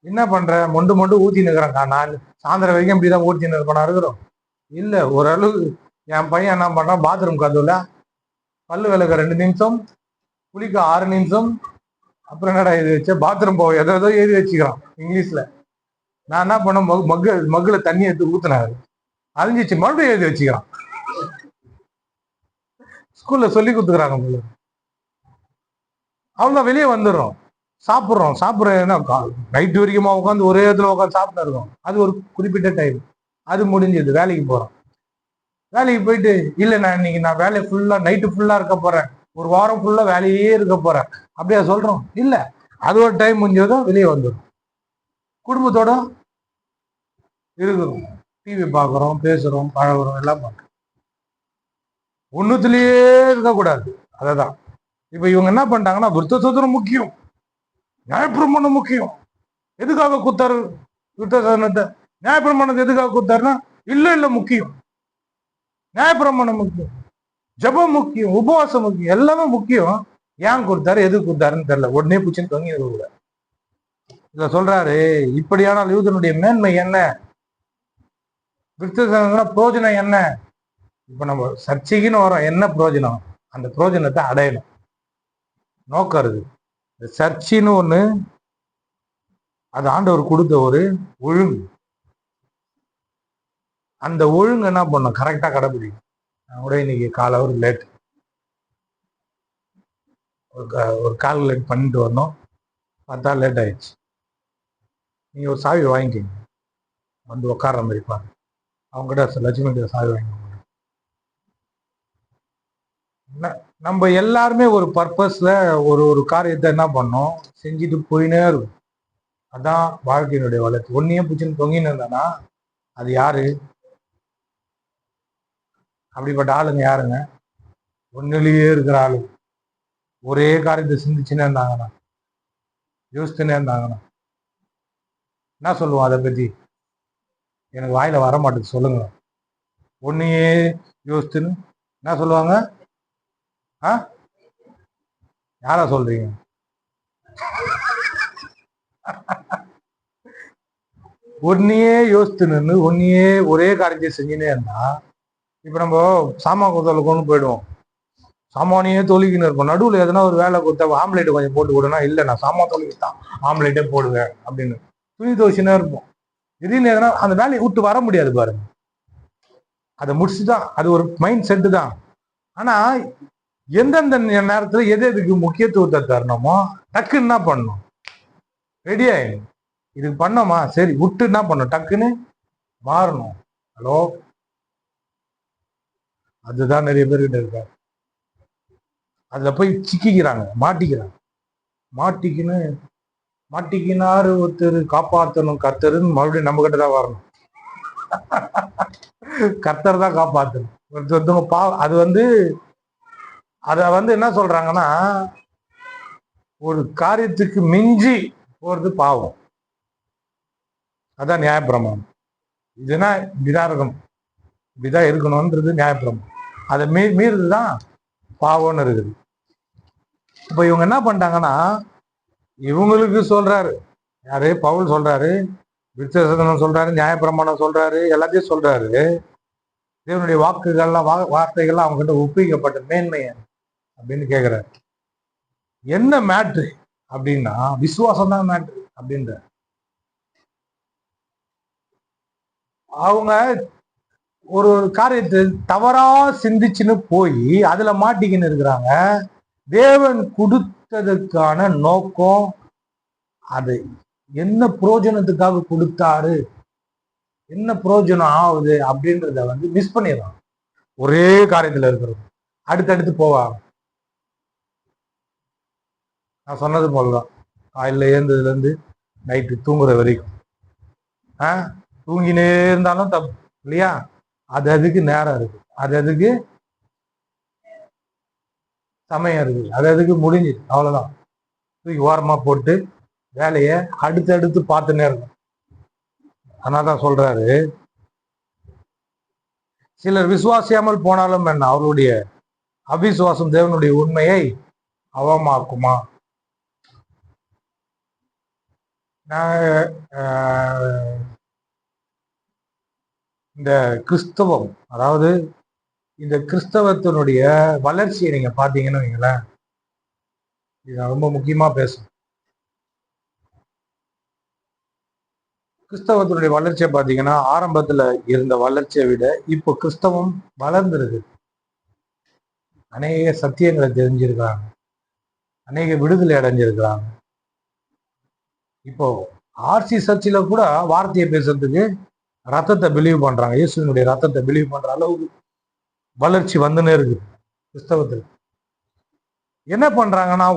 என்ன பண்ற, மொண்டு ஊத்தின்னு இருக்கிறான், நான் சாயந்தரம் வரைக்கும் இப்படிதான் ஊத்தின்னு இருப்பா இருக்கிறோம். இல்ல, ஓரளவு என் பையன் என்ன பண்றான், பாத்ரூம் கதவுல பல்லு விளக்க 2 நிமிஷம், குளிக்க 6 நிமிஷம், அப்புறம் என்னடா இது வச்ச பாத்ரூம் போக ஏதோ எழுதி வச்சுக்கிறான் இங்கிலீஷ்ல. நான் என்ன பண்ண, மகுல தண்ணி எடுத்து ஊத்தினாரு, அழிஞ்சிச்சு, மறுபடியும் எழுதி வச்சுக்கிறான். ஸ்கூல்ல சொல்லி கொடுத்துக்கிறாங்க போல. அவ்வளவுதான், வெளியே வந்துடுறோம், சாப்பிட்றோம் நைட்டு வரைக்குமா உட்காந்து ஒரே இடத்துல உட்காந்து சாப்பிட்டு இருக்கோம். அது ஒரு குறிப்பிட்ட டைம், அது முடிஞ்சது. வேலைக்கு போறோம், வேலைக்கு போயிட்டு இல்ல நான் வேலையை ஃபுல்லா நைட்டு ஃபுல்லா இருக்க போறேன், ஒரு வாரம் ஃபுல்லா வேலையே இருக்க போறேன் அப்படியா சொல்றோம்? இல்ல, அது ஒரு டைம் முடிஞ்சதும் வெளியே வந்துடும், குடும்பத்தோட இருக்கிறோம், டிவி பாக்குறோம், பேசுறோம், பழகுறோம், எல்லாம் பண்றோம். ஒண்ணுத்திலேயே இருக்கக்கூடாது. அததான் இப்ப இவங்க என்ன பண்ணிட்டாங்கன்னா, விருத்த சேதனம் முக்கியம், நியாயப்பிரமாணம் முக்கியம். எதுக்காக குத்தாரு விருத்த சேதனத்தை? நியாயப்பிரமாணத்தை எதுக்காக குத்தாருன்னா, இல்ல முக்கியம், நியாயப்பிரமாணம் முக்கியம், ஜபம் முக்கியம், உபவாசம் முக்கியம், எல்லாமே முக்கியம். ஏன் கொடுத்தாரு, எது கொடுத்தாருன்னு தெரியல, உடனே பிடிச்சுன்னு தொங்கி இருக்க. இதுல சொல்றாரு, இப்படியானால் யூதனுடைய மேன்மை என்ன, விருத்த பிரயோஜனம் என்ன? இப்ப நம்ம சர்ச்சைக்குன்னு வரோம், என்ன பிரயோஜனம்? அந்த பிரயோஜனத்தை அடையணும், நோக்கம் இருக்கு. இந்த சர்ச்சைன்னு ஒண்ணு, அது ஆண்டவர் கொடுத்த ஒரு ஒழுங்கு. அந்த ஒழுங்கு என்ன பண்ணும், கரெக்டா கடைபிடிக்கும். நான் கூட இன்னைக்கு காலை ஒரு லேட், ஒரு கால்குலேட் பண்ணிட்டு வரணும், பார்த்தா லேட் ஆயிடுச்சு. நீங்க ஒரு சாவி வாங்கிக்கிங்க, வந்து உட்கார்ற மாதிரி பாருங்க, அவங்ககிட்ட லட்சுமி சாவி வாங்கிக்க. நம்ம எல்லாருமே ஒரு பர்பஸ்ல ஒரு ஒரு காரியத்தை என்ன பண்ணோம், செஞ்சுட்டு போயினே இருக்கும். அதான் வாழ்க்கையினுடைய வளர்ச்சி. ஒன்னையே பிடிச்சின்னு தொங்கின்னு இருந்தானா அது யாரு? அப்படிப்பட்ட ஆளுங்க யாருங்க? ஒன்னிலேயே இருக்கிற ஆளு. ஒரே காரியத்தை சிந்திச்சுன்னே இருந்தாங்கன்னா, யோசிச்சுன்னே இருந்தாங்கன்னா என்ன சொல்லுவோம் அதை பத்தி? எனக்கு வாயில வர மாட்டேது, சொல்லுங்க. ஒன்னையே யோசிச்சுன்னு என்ன சொல்லுவாங்க? யாரா சொல்றீங்க? ஒன்னையே யோசிச்சுன்னு ஒன்னையே ஒரே காரியத்தை செஞ்சுனே இருந்தா, இப்ப நம்ம சாமான் கொடுத்தால கொண்டு போயிடுவோம். சாமானியே தொழிக்கின்னு இருப்போம். நடுவில் எதனா ஒரு வேலை கொடுத்தா ஆம்லேட் கொஞ்சம் போட்டு கொடுனா, இல்லை நான் சாமான் தொழில்தான் ஆம்லேட்டே போடுவேன் அப்படின்னு துணி துவச்சினே இருப்போம். திடீர்னு எதனா அந்த வேலையை விட்டு வர முடியாது பாருங்க. அதை முடிச்சுதான், அது ஒரு மைண்ட் செட்டு தான். ஆனா எந்தெந்த நேரத்துல எது எதுக்கு முக்கியத்துவத்தை தரணுமோ டக்குன்னு என்ன பண்ணணும், ரெடி ஆயிடும். இதுக்கு பண்ணோமா, சரி விட்டு என்ன பண்ணும், டக்குன்னு மாறணும். ஹலோ, அதுதான் நிறைய பேர்கிட்ட இருக்காரு. அதுல போய் சிக்கிக்கிறாங்க, மாட்டிக்கினாரு ஒருத்தர், காப்பாற்றணும் கர்த்தருன்னு மறுபடியும் நம்ம கிட்ட தான் வரணும். கர்த்தர் தான் காப்பாற்றணும். ஒருத்தவங்க அது அத என்ன சொல்றாங்கன்னா, ஒரு காரியத்துக்கு மிஞ்சி போறது பாவம். அதான் நியாயப்பிரமாணம். இதுனா இப்படிதான் இருக்கணும், இப்படிதான் இருக்கணும்ன்றது நியாயப்பிரமாணம். அதை மீறுதுதான் பாவம்னு இருக்குது. இப்ப இவங்க என்ன பண்ணிட்டாங்கன்னா, இவங்களுக்கு சொல்றாரு யாரு? பவுல் சொல்றாரு, விருத்தசேதனம் சொல்றாரு, நியாயப்பிரமாணம் சொல்றாரு, எல்லாத்தையும் சொல்றாரு. தேவனுடைய வார்த்தைகள்லாம் அவங்க கிட்ட ஒப்பிக்கப்பட்ட மேன்மை அப்படின்னு கேட்கிறாரு. என்ன மேட்ரு அப்படின்னா, விசுவாசம் தான் மேட்ரு அப்படின்ற. அவங்க ஒரு ஒரு காரியத்தை தவறா சிந்திச்சுன்னு போய் அதுல மாட்டிக்கின்னு இருக்கிறாங்க. தேவன் கொடுத்ததுக்கான நோக்கம், அது என்ன புரோஜனத்துக்காக கொடுத்தாரு, என்ன புரோஜனம் ஆகுது அப்படின்றத மிஸ் பண்ணிடலாம். ஒரே காரியத்துல இருக்கிறது அடுத்தடுத்து போவாங்க. நான் சொன்னது போலதான், காலையில ஏந்ததுல இருந்து நைட்டு தூங்குற வரைக்கும் தூங்கினே இருந்தாலும் தப்பு இல்லையா? அது அதுக்கு நேரம் இருக்கு, அது அதுக்கு சமயம் இருக்கு, அது அதுக்கு முடிஞ்சுது, அவ்வளவுதான். தூக்கி ஓரமா போட்டு வேலைய அடுத்தடுத்து பார்த்துன்னே இருக்கும். அதனால்தான் சொல்றாரு, சிலர் விசுவாசியாமல் போனாலும் என்ன, அவருடைய அவிசுவாசம் தேவனுடைய உண்மையை அவமாக்குமா? இந்த கிறிஸ்தவம், அதாவது இந்த கிறிஸ்தவத்தினுடைய வளர்ச்சியை நீங்க பாத்தீங்கன்னு வைங்களேன், இது ரொம்ப முக்கியமா பேசும். கிறிஸ்தவத்தினுடைய வளர்ச்சியை பார்த்தீங்கன்னா, ஆரம்பத்துல இருந்த வளர்ச்சியை விட இப்போ கிறிஸ்தவம் வளர்ந்துருக்கு. அநேக சத்தியங்களை தெரிஞ்சிருக்கிறாங்க, அநேக விடுதலை அடைஞ்சிருக்கிறாங்க. இப்போ ஆர்சி சர்ச்சில கூட வார்த்தையை பேசுறதுக்கு ரத்தத்தை பிலீவ் பண்றாங்க, இயேசுனுடைய ரத்தத்தை பிலீவ் பண்ற அளவுக்கு வளர்ச்சி வந்துன்னு இருக்கு. கிறிஸ்தவத்தில் என்ன பண்றாங்கன்னா,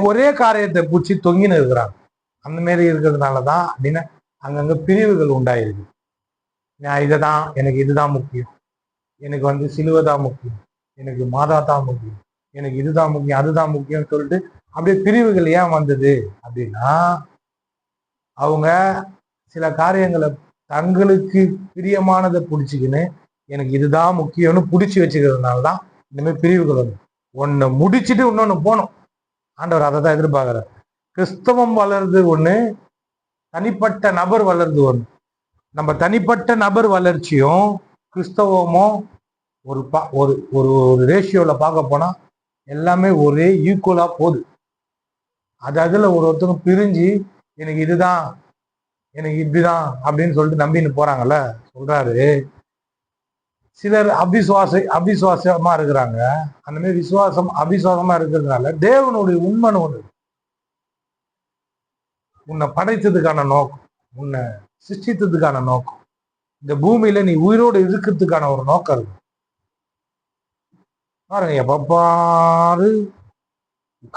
ஒரே காரியத்தை பூச்சி தொங்கின்னு இருக்கிறாங்க. அந்த மாரி இருக்கிறதுனாலதான் அப்படின்னா அங்கங்க பிரிவுகள் உண்டாயிருக்கு. நான் இதைதான், எனக்கு இதுதான் முக்கியம், எனக்கு சிலுவை தான் முக்கியம், எனக்கு மாதா தான் முக்கியம், எனக்கு இதுதான் முக்கியம், அதுதான் முக்கியம்னு சொல்லிட்டு அப்படியே பிரிவுகள் ஏன் வந்தது அப்படின்னா, அவங்க சில காரியங்களை தங்களுக்கு பிரியமானதை பிடிச்சிக்கின்னு எனக்கு இதுதான் முக்கியம்னு பிடிச்சி வச்சுக்கிறதுனாலதான் இந்த மாதிரி பிரிவுகள் வந்து ஒன்னு முடிச்சுட்டு இன்னொன்னு போகணும். ஆண்டவர் அதை தான் எதிர்பார்க்கிறார். கிறிஸ்தவம் வளருது ஒண்ணு, தனிப்பட்ட நபர் வளருது ஒண்ணு. நம்ம தனிப்பட்ட நபர் வளர்ச்சியும் கிறிஸ்தவமும் ஒரு ஒரு ஒரு ரேஷியோல பார்க்க போனா எல்லாமே ஒரே ஈக்குவலா போகுது. அதுல ஒருத்தரும் பிரிஞ்சு எனக்கு இதுதான், எனக்கு இப்படிதான் அப்படின்னு சொல்லிட்டு நம்பின்னு போறாங்கல்ல. சொல்றாரு, சிலர் அவிசுவாசமா இருக்கிறாங்க. அந்த மாதிரி அவிசுவாசமா இருக்கிறதுனால தேவனுடைய உண்மைன்னு ஒண்ணு, உன்னை படைத்ததுக்கான நோக்கம், உன்னை சிருஷ்டித்ததுக்கான நோக்கம், இந்த பூமியில நீ உயிரோடு இருக்கிறதுக்கான ஒரு நோக்கம் இருக்கு. பாருங்க, எப்ப பாரு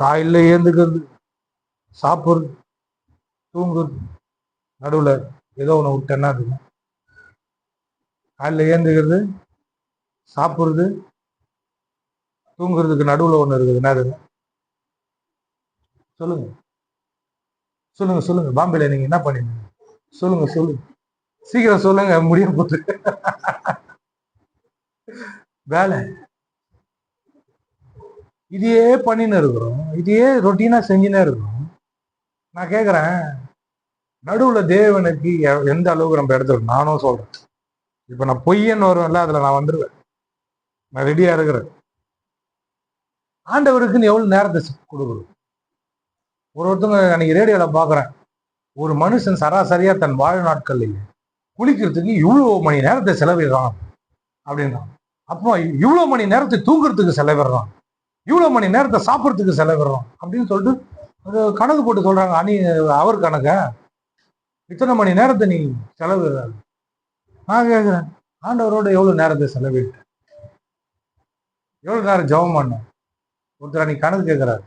காலையில ஏந்துக்கிறது, சாப்பிடுறது, தூங்குறது, நடுவுல ஏதோ ஒண்ணு விட்டேன்னா இருக்கு. காலையில ஏந்துக்கிறது, சாப்பிடுறது, தூங்குறதுக்கு நடுவுல ஒண்ணு இருக்குது. என்ன இருக்கு? சொல்லுங்க, சொல்லுங்க, சொல்லுங்க. பாம்பேல நீங்க என்ன பண்ணீங்க? சொல்லுங்க, சொல்லுங்க, சீக்கிரம் சொல்லுங்க. முடிய போட்டு வேலை இதையே பண்ணின்னு இருக்கிறோம், இதையே ரொட்டீனா செஞ்சுனே இருக்கிறோம். நான் கேக்குறேன், நடுவுல தேவனுக்கு எந்த அளவுக்கு நம்ம எடுத்துருக்கோம்? நானும் சொல்றேன், இப்ப நான் பொய்யன்னு வருவேன்ல, அதுல நான் வந்துருவேன். நான் ரெடியா இருக்கிறேன். ஆண்டவருக்குன்னு எவ்வளவு நேரத்தை கொடுக்குறோம்? ஒருத்தவங்க அன்னைக்கு ரேடியோல பாக்குறேன், ஒரு மனுஷன் சராசரியா தன் வாழ்நாட்கள் குளிக்கிறதுக்கு இவ்வளவு மணி நேரத்தை செலவிடுறான் அப்படின்றான். அப்போ இவ்வளவு மணி நேரத்தை தூங்குறதுக்கு செலவிடுறான், இவ்வளவு மணி நேரத்தை சாப்பிட்றதுக்கு செலவிடுறோம் அப்படின்னு சொல்லிட்டு கணக்கு போட்டு சொல்றாங்க. அவர் கணக்க இத்தனை மணி நேரத்தை நீ செலவிடுறாரு. நான் கேட்கிறேன், ஆண்டவரோட எவ்வளவு நேரத்தை செலவிட்டு எவ்வளவு நேரம் ஜெபம் பண்ண? ஒருத்தர் அன்னைக்கு கணக்கு கேட்கிறாரு,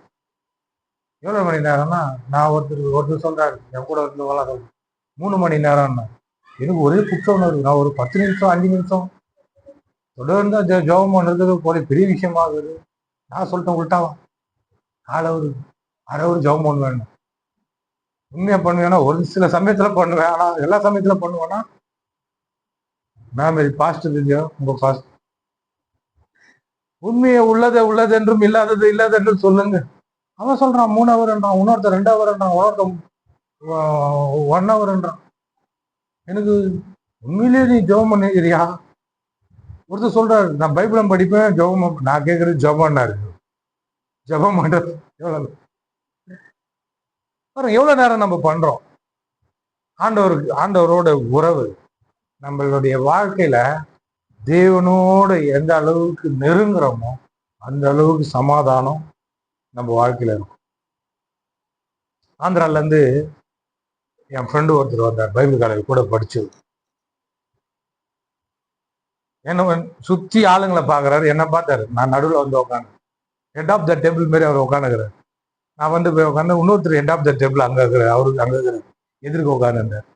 எவ்வளவு மணி நேரம்னா, நான் ஒருத்தர் சொல்றாரு, என் கூட வந்து 3 மணி நேரம்னா, எனக்கு ஒரே குற்றம் இருக்கு. நான் ஒரு 10 நிமிஷம் 5 நிமிஷம் தொடர்ந்து ஜெபம் பண்றதுக்கு போல பெரிய விஷயமா இருக்குது. நான் சொல்லிட்டேன், உள்டாவா ஒரு அரை ஒரு ஜெபம் பண்ணுவேன். உண்மையா பண்ணுவேன்னா ஒரு சில சமயத்துல பண்ணுவேன், ஆனா எல்லா சமயத்துல பண்ணுவேன்னா மேம் இது பாஸ்ட் இல்லையா உங்க பாஸ்ட். உண்மையை உள்ளது என்றும் இல்லாதது இல்லாத என்றும் சொல்லுங்க. அவன் சொல்றான் 3 ஹவர்ன்றான், இன்னொருத்தர் 2 ஹவர்ன்றான், இன்னொருத்தன் 1 ஹவர்ன்றான். எனக்கு உண்மையிலேயே நீ ஜெபம் பண்ணிக்கிறியா? ஒருத்தர் சொல்றாரு, நான் பைபிளம் படிப்பேன் ஜெபம். நான் கேட்கறது ஜெபம்னாரு. ஜெபம் பண்றது எவ்வளவு நேரம் நம்ம பண்றோம்? ஆண்டவரோட உறவு நம்மளுடைய வாழ்க்கையில தேவனோட எந்த அளவுக்கு நெருங்குறோமோ அந்த அளவுக்கு சமாதானம் நம்ம வாழ்க்கையில இருக்கும். ஆந்திரால இருந்து என் ஃப்ரெண்டு ஒருத்தர் வந்தார், பைபிள் காலேஜ் கூட படிச்சு. என்ன சுத்தி ஆளுங்களை பாக்குறாரு, என்ன பார்த்தாரு. நான் நடுவில் வந்து உட்காந்து ஹெட் ஆஃப் த டேபிள் மாரி அவர் உட்காந்துக்கிறார். நான் வந்து போய் உட்காந்து இன்னொருத்தர் ஹெட் ஆஃப் த டேபிள் அங்க இருக்கிறார், அவருக்கு அங்க இருக்கிறார், எதிர்க்க உட்காந்துருந்தார்.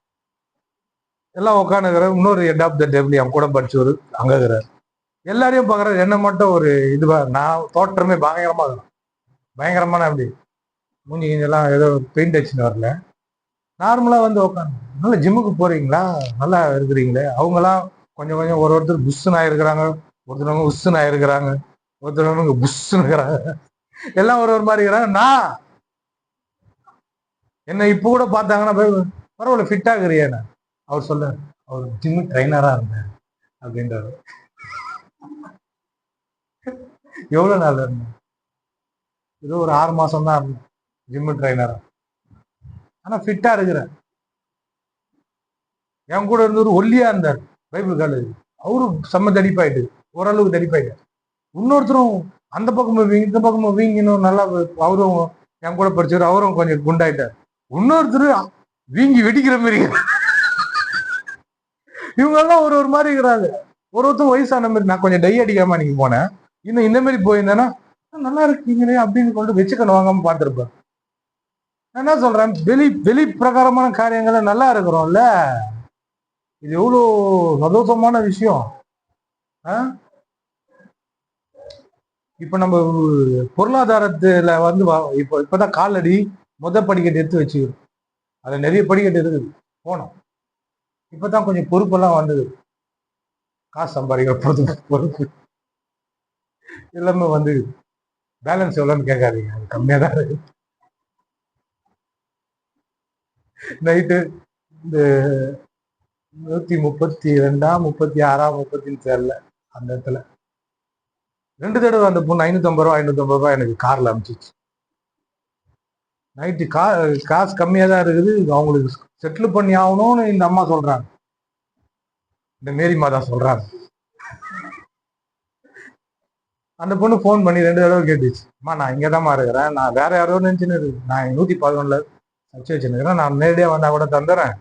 எல்லாம் உட்காந்துக்கிறார். இன்னொரு ஹெட் ஆஃப் த டேபிள் என் கூட படிச்சவர் அங்க இருக்கிறார். எல்லாரையும் பாக்குறாரு, என்ன மட்டும் ஒரு இதுவா நான் தோற்றமே பயங்கரமா இருக்கும். பயங்கரமான அப்படி மூஞ்சி கிஞ்செல்லாம் ஏதோ பெயிண்ட் அடிச்சுன்னு வரல, நார்மலா வந்து உட்காந்து. நல்லா ஜிம்முக்கு போறீங்களா, நல்லா இருக்கிறீங்களே. அவங்களாம் கொஞ்சம் கொஞ்சம் ஒருத்தர் புஷ்ஷுன்னு ஆயிருக்கிறாங்க, ஒருத்தரவங்க உஷ்ஷுன்னு ஆயிருக்கிறாங்க, ஒருத்தரவங்க புஷ்ஷுன்னு இருக்கிறாங்க. எல்லாம் ஒரு மாதிரி இருக்கிறாங்க. நான் என்ன இப்ப கூட பார்த்தாங்கன்னா பரவாயில்ல ஃபிட் ஆகுறியேன்னு அவர் சொல்ல, அவர் ஜிம்மு ட்ரைனரா இருந்தேன் அப்படின்றாரு. எவ்வளவு நாள் இருந்தேன்? ஏதோ ஒரு 6 மாசம் தான் இருந்தேன் ஜிம்மு ட்ரைனரா. ஆனா ஃபிட்டா இருக்கிறேன். என் கூட இருந்த ஒரு ஒல்லியா இருந்தார் பைபிள் காலேஜ், அவரு செம்ம தடிப்பாயிட்டு, ஓரளவுக்கு தடிப்பாயிட்டார். இன்னொருத்தரும் அந்த பக்கமும் வீங்க இந்த பக்கமும் வீங்கினும் நல்லா, அவரும் என் கூட படிச்சவர், அவரும் கொஞ்சம் குண்டாயிட்டார். இன்னொருத்தர் வீங்கி வெடிக்கிற மாதிரி. இவங்க எல்லாம் ஒரு மாதிரி இருக்கிறாங்க. ஒருத்தரும் வயசான மாதிரி. நான் கொஞ்சம் டை அடிக்காம நீங்க போனேன், இன்னும் இந்த மாதிரி போயிருந்தேன்னா நல்லா இருக்கீங்களே அப்படின்னு சொல்லிட்டு வச்சுக்கணும் வாங்காம பார்த்துருப்பேன். நான் என்ன சொல்றேன், வெளி பிரகாரமான காரியங்களை நல்லா இருக்கிறோம்ல, இது எவ்வளவு சந்தோஷமான விஷயம். இப்ப நம்ம பொருளாதாரத்துல வந்து இப்பதான் காலடி படிக்கட்டு எடுத்து வச்சுக்கிறோம். அதுல நிறைய படிக்கட்டு இருக்குது, போனோம். இப்பதான் கொஞ்சம் பொறுப்பெல்லாம் வந்தது, காசு சம்பாதிக்கிற பொறுப்பு எல்லாமே வந்து. பேலன்ஸ் எவ்வளோன்னு கேட்காதீங்க, அது கம்மியா தான் இருக்கு. நைட்டு இந்த 132 36 30 தெரியல, அந்த இடத்துல 2 தடவை அந்த பொண்ணு 550 ரூபா எனக்கு கார்ல அனுப்பிச்சிச்சு. நைட்டு காசு கம்மியா தான் இருக்குது, அவங்களுக்கு செட்டில் பண்ணி ஆகணும்னு இந்த அம்மா சொல்றாங்க, இந்த மேரி மாதா சொல்றாங்க. அந்த பொண்ணு போன் பண்ணி 2 தடவை கேட்டுச்சு, அம்மா நான் இங்கதாம்மா இருக்கிறேன், நான் வேற யாரோ நினைச்சுன்னு இருக்கு, நான் 111 வச்சு வச்சுருக்கிறேன், நான் நேரடியா வந்தா கூட தந்துடுறேன்.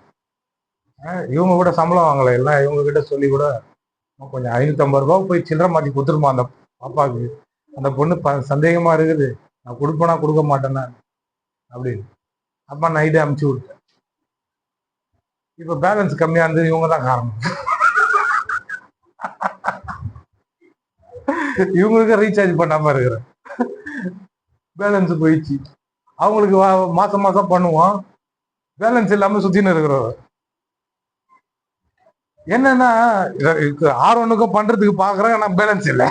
இவங்க கூட சம்பளம் வாங்கல, எல்லாம் இவங்க கிட்ட சொல்லி கூட கொஞ்சம் 550 ரூபா போய் சில்லற மாத்தி கொடுத்துருமா அந்த பாப்பாவுக்கு, அந்த பொண்ணு சந்தேகமா இருக்குது, நான் கொடுப்பேனா கொடுக்க மாட்டேன்னா அப்படின்னு. அப்பா நைட்டே அமுச்சு விட்டேன். இப்ப பேலன்ஸ் கம்மியா இருந்தது, இவங்க தான் காரணம். இவங்களுக்கு ரீசார்ஜ் பண்ணாம இருக்கிறேன், பேலன்ஸ் போயிடுச்சு. அவங்களுக்கு மாசம் மாசம் பண்ணுவோம், பேலன்ஸ் இல்லாம சுத்தின்னு இருக்கிறோம். என்னன்னா R1க்கும் பண்றதுக்கு பாக்குறேன், நான் பேலன்ஸ் இல்லை.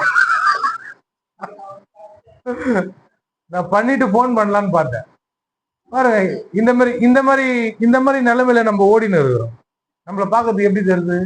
நான் பண்ணிட்டு போன் பண்ணலான்னு பார்த்தேன். பாருங்க, இந்த மாதிரி நிலைமையில நம்ம ஓடின்னு இருக்கிறோம். நம்மளை பார்க்கறதுக்கு எப்படி தெரியுது?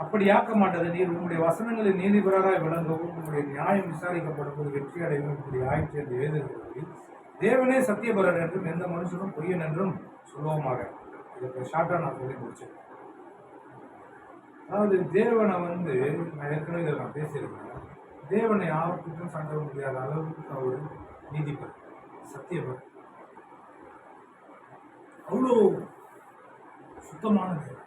அப்படியாக்க மாட்டது. நீர் உங்களுடைய வசனங்களில் நீதிபரராய் விளங்கவும் உங்களுடைய நியாயம் விசாரிக்கப்படும் போது வெற்றி அடையவும் இப்படி ஆயிற்று என்று எழுதுகிறபடி தேவனே சத்தியபரர் என்றும் எந்த மனுஷனும் பொய்யன் என்றும் சொல்லுவோமாக. இதுக்கு ஷார்ட்டா நான் சொல்லி முடிச்சேன். அதாவது தேவனை நான் ஏற்கனவே இதில் நான் பேசியிருக்கேன். தேவனை யாரும் குற்றம் சாட்ட முடியாத அளவுக்கு அவர் நீதிபர், சத்தியபர், அவ்வளோ சுத்தமான தேவன்.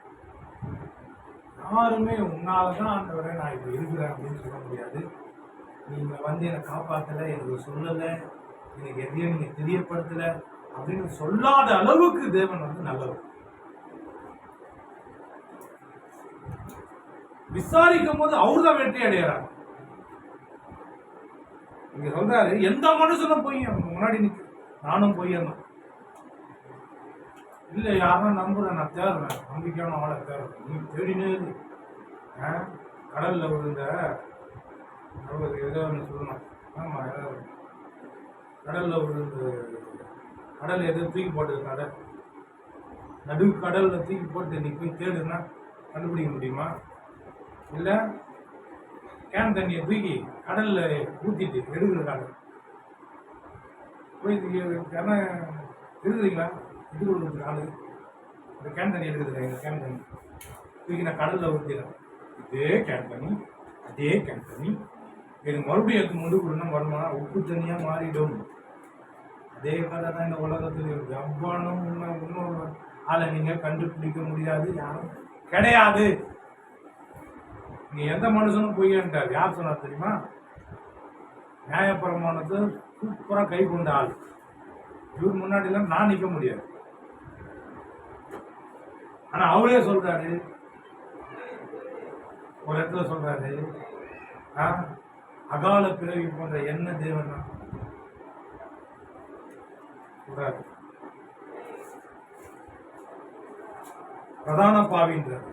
யாருமே உன்னாலதான் ஆண்டவரை நான் இப்ப இருக்கிறேன் அப்படின்னு சொல்ல முடியாது. நீங்க என்னை காப்பாத்தல, எனக்கு சொல்லல, எனக்கு எதையும் நீங்க தெரியப்படுத்தல அப்படின்னு சொல்லாத அளவுக்கு தேவன் நல்லவர். விசாரிக்கும் போது அவர்தான் வெற்றி அடைகிறார். இங்க சொல்றாரு, எந்த மனுஷனும் பொய்யன் முன்னாடி நிற்க, நானும் பொய்யன் தான். இல்லை யாரும் நம்புறேன், நான் தேடுறேன், நம்பிக்கையான ஆளை தேடுறேன். நீ தேடினே கடல்ல விழுந்த ஏதோ ஒன்று சொல்லணும். ஆமா, ஏதாவது கடல்ல விழுந்து கடல் எதோ தூக்கி போட்டது, கடல் நடு கடல்ல தூக்கி போட்டு நீ போய் தேடுனா கண்டுபிடிக்க முடியுமா? இல்லை கேன் தண்ணியை தூக்கி கடல்ல ஊத்திட்டு எடுக்கிற கடல் போய் இருக்குறீங்களா? இது கொடுக்குறது ஆளு இந்த கேன் தண்ணி எடுக்குதுங்க. இந்த கேன் தண்ணி தூக்கி நான் கடலில் ஊற்றிடுறேன். இதே கேன் தண்ணி, அதே கேன் தண்ணி எனக்கு மறுபடியும் எடுத்து முண்டு கொடுனா வருமா? உப்பு தண்ணியாக மாறிடும். அதே கதை தான் இந்த உலகத்தில் இருக்கு. அவ்வானும் இன்னொரு ஆளை நீங்கள் கண்டுபிடிக்க முடியாது, யாரும் கிடையாது. நீ எந்த மனுஷனும் பொய்யன்ட்டார். யார் சொன்னார் தெரியுமா? நியாயப்பிரமாணத்தை சூப்பராக கை கொண்ட ஆள். இவர் முன்னாடிலாம் நான் நிற்க முடியாது. ஆனா அவரே சொல்றாரு, ஒரு இடத்துல சொல்றாரு, அகால பிறவி போன்ற என்ன தேவன் சொல்றாரு. பிரதான பாவின்றார்.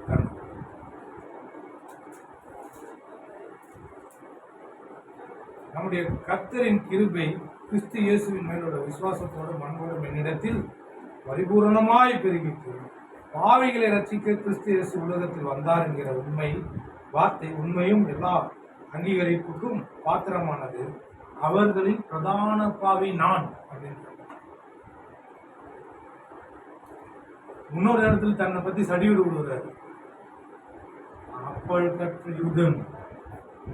நம்முடைய கர்த்தரின் கிருபை கிறிஸ்து இயேசுவின் மேலோட விசுவாசத்தோடு மனதோடும் என்னிடத்தில் பரிபூரணமாய் பெருகிட்டு பாவிகளை ரட்சிக்க கிறிஸ்து இயேசு உலகத்தில் வந்தார் என்கிற வார்த்தை உண்மையும் எல்லா அங்கீகரிப்புக்கும் பாத்திரமானது. அவர்களின் பிரதான பாவி நான் அப்படின்னு இன்னொரு இடத்துல தன்னை பத்தி சடிவிடு விடுறாரு. அப்பல் கற்ற யுதன்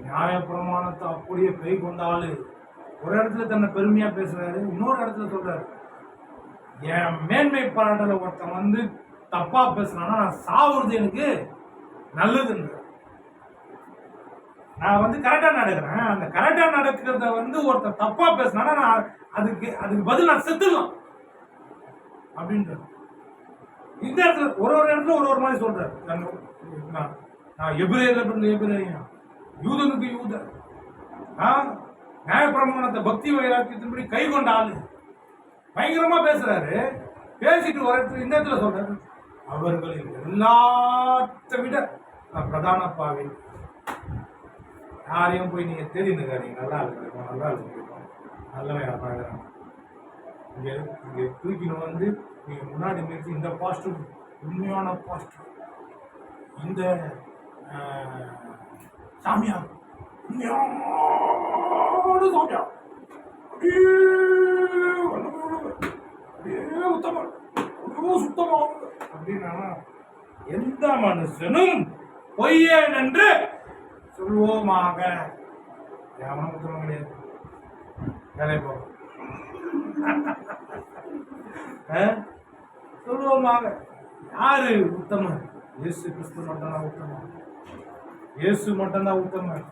நியாய பிரமாணத்தை அப்படியே கை கொண்டாலு. ஒரு இடத்துல தன்னை பெருமையா பேசுறாரு, இன்னொரு இடத்துல சொல்றாரு, என் மேன்மை பாராட்டல ஒருத்தன் தப்பா பேசுறான்னா நான் சாவுறது எனக்கு நல்லதுன்ற. நான் கரெக்டா நடக்கிறேன். அந்த கரெக்டா நடக்கிறத ஒருத்தர் தப்பா பேசினா நான் அதுக்கு பதில் நான் செத்துடலாம் அப்படின்ற. இந்த இடத்துல ஒரு இடத்துல ஒரு மாதிரி சொல்றாரு. நான் எபிரேயன், யூதனுக்கு யூதன், நியாயப்பிரமாணத்தை பக்தி வைராக்கியத்தின்படி கை கொண்ட ஆளு பயங்கரமா பேசுறாரு. பேசிட்டு ஒரு இடத்துல இந்த இடத்துல சொல்றாரு, அவர்களில் எல்லாத்த விட பிரதான பாவி. யாரையும் போய் நீங்க தெரியுங்க, நீங்க நல்லா இருக்கணும், நல்லா இருக்கணும், நல்லவன் பார்க்குறாங்க. இங்க தூக்கின்னு நீங்க முன்னாடி நிறுத்தி, இந்த பாஸ்டர் உண்மையான பாஸ்டர், இந்த சாமியார் உண்மையான சாமியார், அப்படியே உத்தமன், சுத்தமாக அப்படின்னா எந்த மனுஷனும் பொய்யன் என்று சொல்வோமாக. எவனும் உத்தமம் கிடையாது. வேலை போகும் சொல்லுவோமாக. யாரு உத்தமன்? இயேசு கிறிஸ்து மட்டும்தான் உத்தமன். இயேசு மட்டும்தான் உத்தமன்.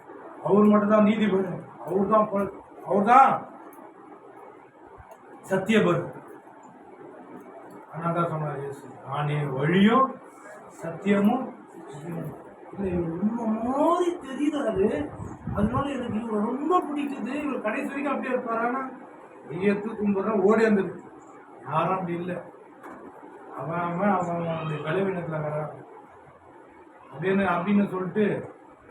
அவர் மட்டும்தான் நீதிபதி. அவர்தான் சத்தியபதி. ஆனால் தான் சொன்னார் இயேசு, நானே வழியும் சத்தியமும். இல்லை, இவர் மாதிரி தெரியுறாரு, அதனால எனக்கு இவர் ரொம்ப பிடிக்குது, இவர் கடைசி வரைக்கும் அப்படியே இருப்பாரானா ஐயத்து கும்பிட்றான் ஓடி வந்தது. யாரும் அப்படி இல்லை. அவன் அந்த கழிவினத்தில் வரான் அப்படின்னு சொல்லிட்டு,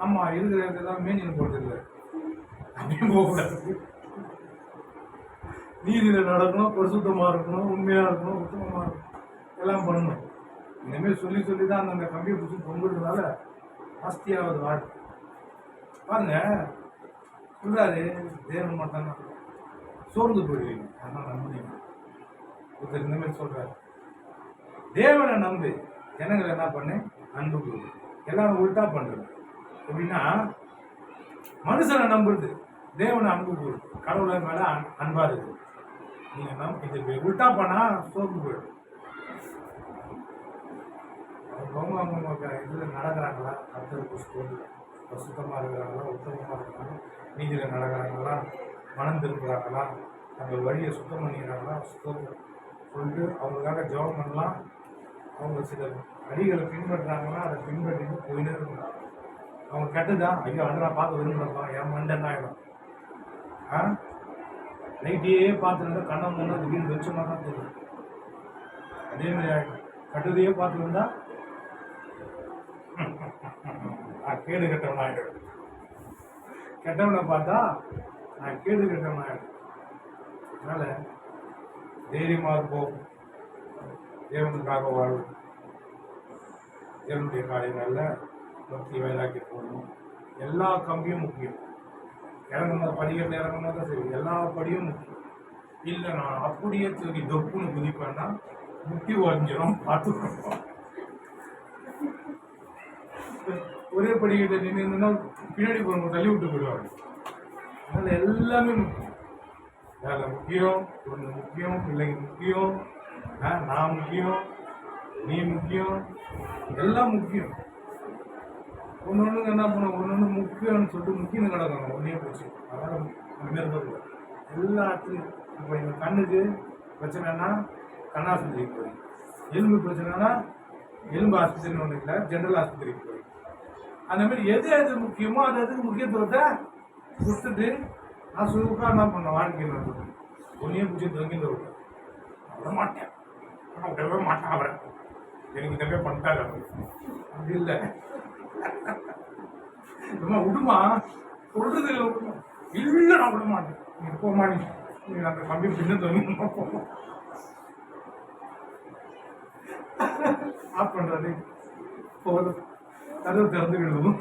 ஆமா இருக்கிறதான் மேனியில் போட்டுருக்க அப்படின்னு போகக்கூடாது. நீதியில் நடக்கணும், பரிசுத்தமா இருக்கணும், உண்மையா இருக்கணும், உத்தமமா இருக்கணும், எல்லாம் பண்ணணும். இனிமேல் சொல்லி தான் அந்த கம்பியை பிடிச்சி பொங்குறதுனால ஜாஸ்தியாவது வாழ்க்கை பாருங்க. சொல்றாரு தேவன் மட்டும் தான் சோர்ந்து போயிடுவீங்க, அதனால நம்புனீங்க. ஒருத்தர் இந்த மாதிரி சொல்றாரு, தேவனை நம்பு, ஜனங்களை என்ன பண்ணு, அன்பு கொடு. எல்லாரும் உல்டா பண்றது. எப்படின்னா மனுஷனை நம்புறது, தேவனை அன்பு கொடு, கடவுளை மேல அன்பா இருக்கு. நீங்க இது உல்டா பண்ணா சோர்ந்து போயிடும். அவங்க இதுல நடக்கிறாங்களா, கர்த்தருக்கு சுத்தமா இருக்கிறாங்களா, உத்தமமா இருக்கிறாங்களா, நீதியில நடக்கிறாங்களா, மனம் திரும்புறாங்களா, அந்த வழியை சுத்தம் பண்ணிக்கிறாங்களா, சுத்தம் சொல்லிட்டு அவங்களுக்காக ஜெபம் பண்ணலாம். அவங்க சில வழிகளை பின்பற்றாங்கன்னா அதை பின்பற்றிட்டு போயிட்டே இருக்கணும். அவங்க கெட்டுதான், ஐயோ அதெல்லாம் பார்க்க விரும்புகிறப்பா, என் மண்டன் ஆகிடும். நைட்டையே பார்த்துருந்தா கண்ணை முன்னா திடீர்னு வெளிச்சமாக தான் தெரியும். அதே மாதிரி ஆகிடும். கட்டுதையே பார்த்துருந்தா கேடு கட்டவன் ஆகிடும். கெட்டவனை பார்த்தா நான் கேடு கட்டவன் ஆகிடும். அதனால தைரியமா இருப்போம், தேவனுக்காக வாழும், தேவனுடைய காரியங்களில் பக்தி வேலாக்கி போகணும். எல்லா கம்பியும் முக்கியம். இறங்கும்போது படிகள் இறங்கும்போது தான் சரி, எல்லா படியும் முக்கியம். இல்லை நான் அப்படியே தூக்கி தொப்புன்னு குதிப்பேன்னா முட்டி உடஞ்சிரும், பார்த்துக்கணும். ஒரே படிக்கிட்ட நின்று பின்னாடி போகிறவங்க தள்ளி விட்டு போயிடுவாங்க. அதனால எல்லாமே முக்கியம். வேலை முக்கியம், பொண்ணு முக்கியம், பிள்ளைங்க முக்கியம், நான் முக்கியம், நீ முக்கியம், எல்லாம் முக்கியம். ஒன்று ஒன்றுங்க என்ன பண்ண, ஒன்று ஒன்று முக்கியம்னு சொல்லிட்டு முக்கியம் கிடக்கணும். ஒன்றே போச்சு. அதனால் அந்த மாதிரி எல்லாத்துலையும் இப்போ எங்கள் கண்ணுக்கு பிரச்சனைனா கண்ணாஸ்பத்திரிக்கு போய், எலும்பு பிரச்சனைனா எலும்பு ஆஸ்பத்திரின்னு ஒன்று இல்லை, ஜென்ரல் ஆஸ்பத்திரிக்கு போய், அந்த மாதிரி எது எது முக்கியமோ அது எதுக்கு முக்கியத்துவத்தை கொடுத்துட்டு நான் சுருக்காக என்ன பண்ண வாழ்க்கையில் வந்து ஒன்றே பிடிச்சி தங்கிட்டு விட்டேன். விட மாட்டேன், ஆனால் விடவே மாட்டேன். அவரை எனக்கு இதவே பண்ணிட்டாங்க. அப்படி இல்லை, விடுமா சொல்றது விடுமா, இல்லை நான் விட மாட்டேன். நீங்க போக மாட்டீங்க, நீங்க அந்த கம்பி பின்ன தோணுமா போகும் ஆஃப் பண்றது போதும், கதவு திறந்து விடுவோம்.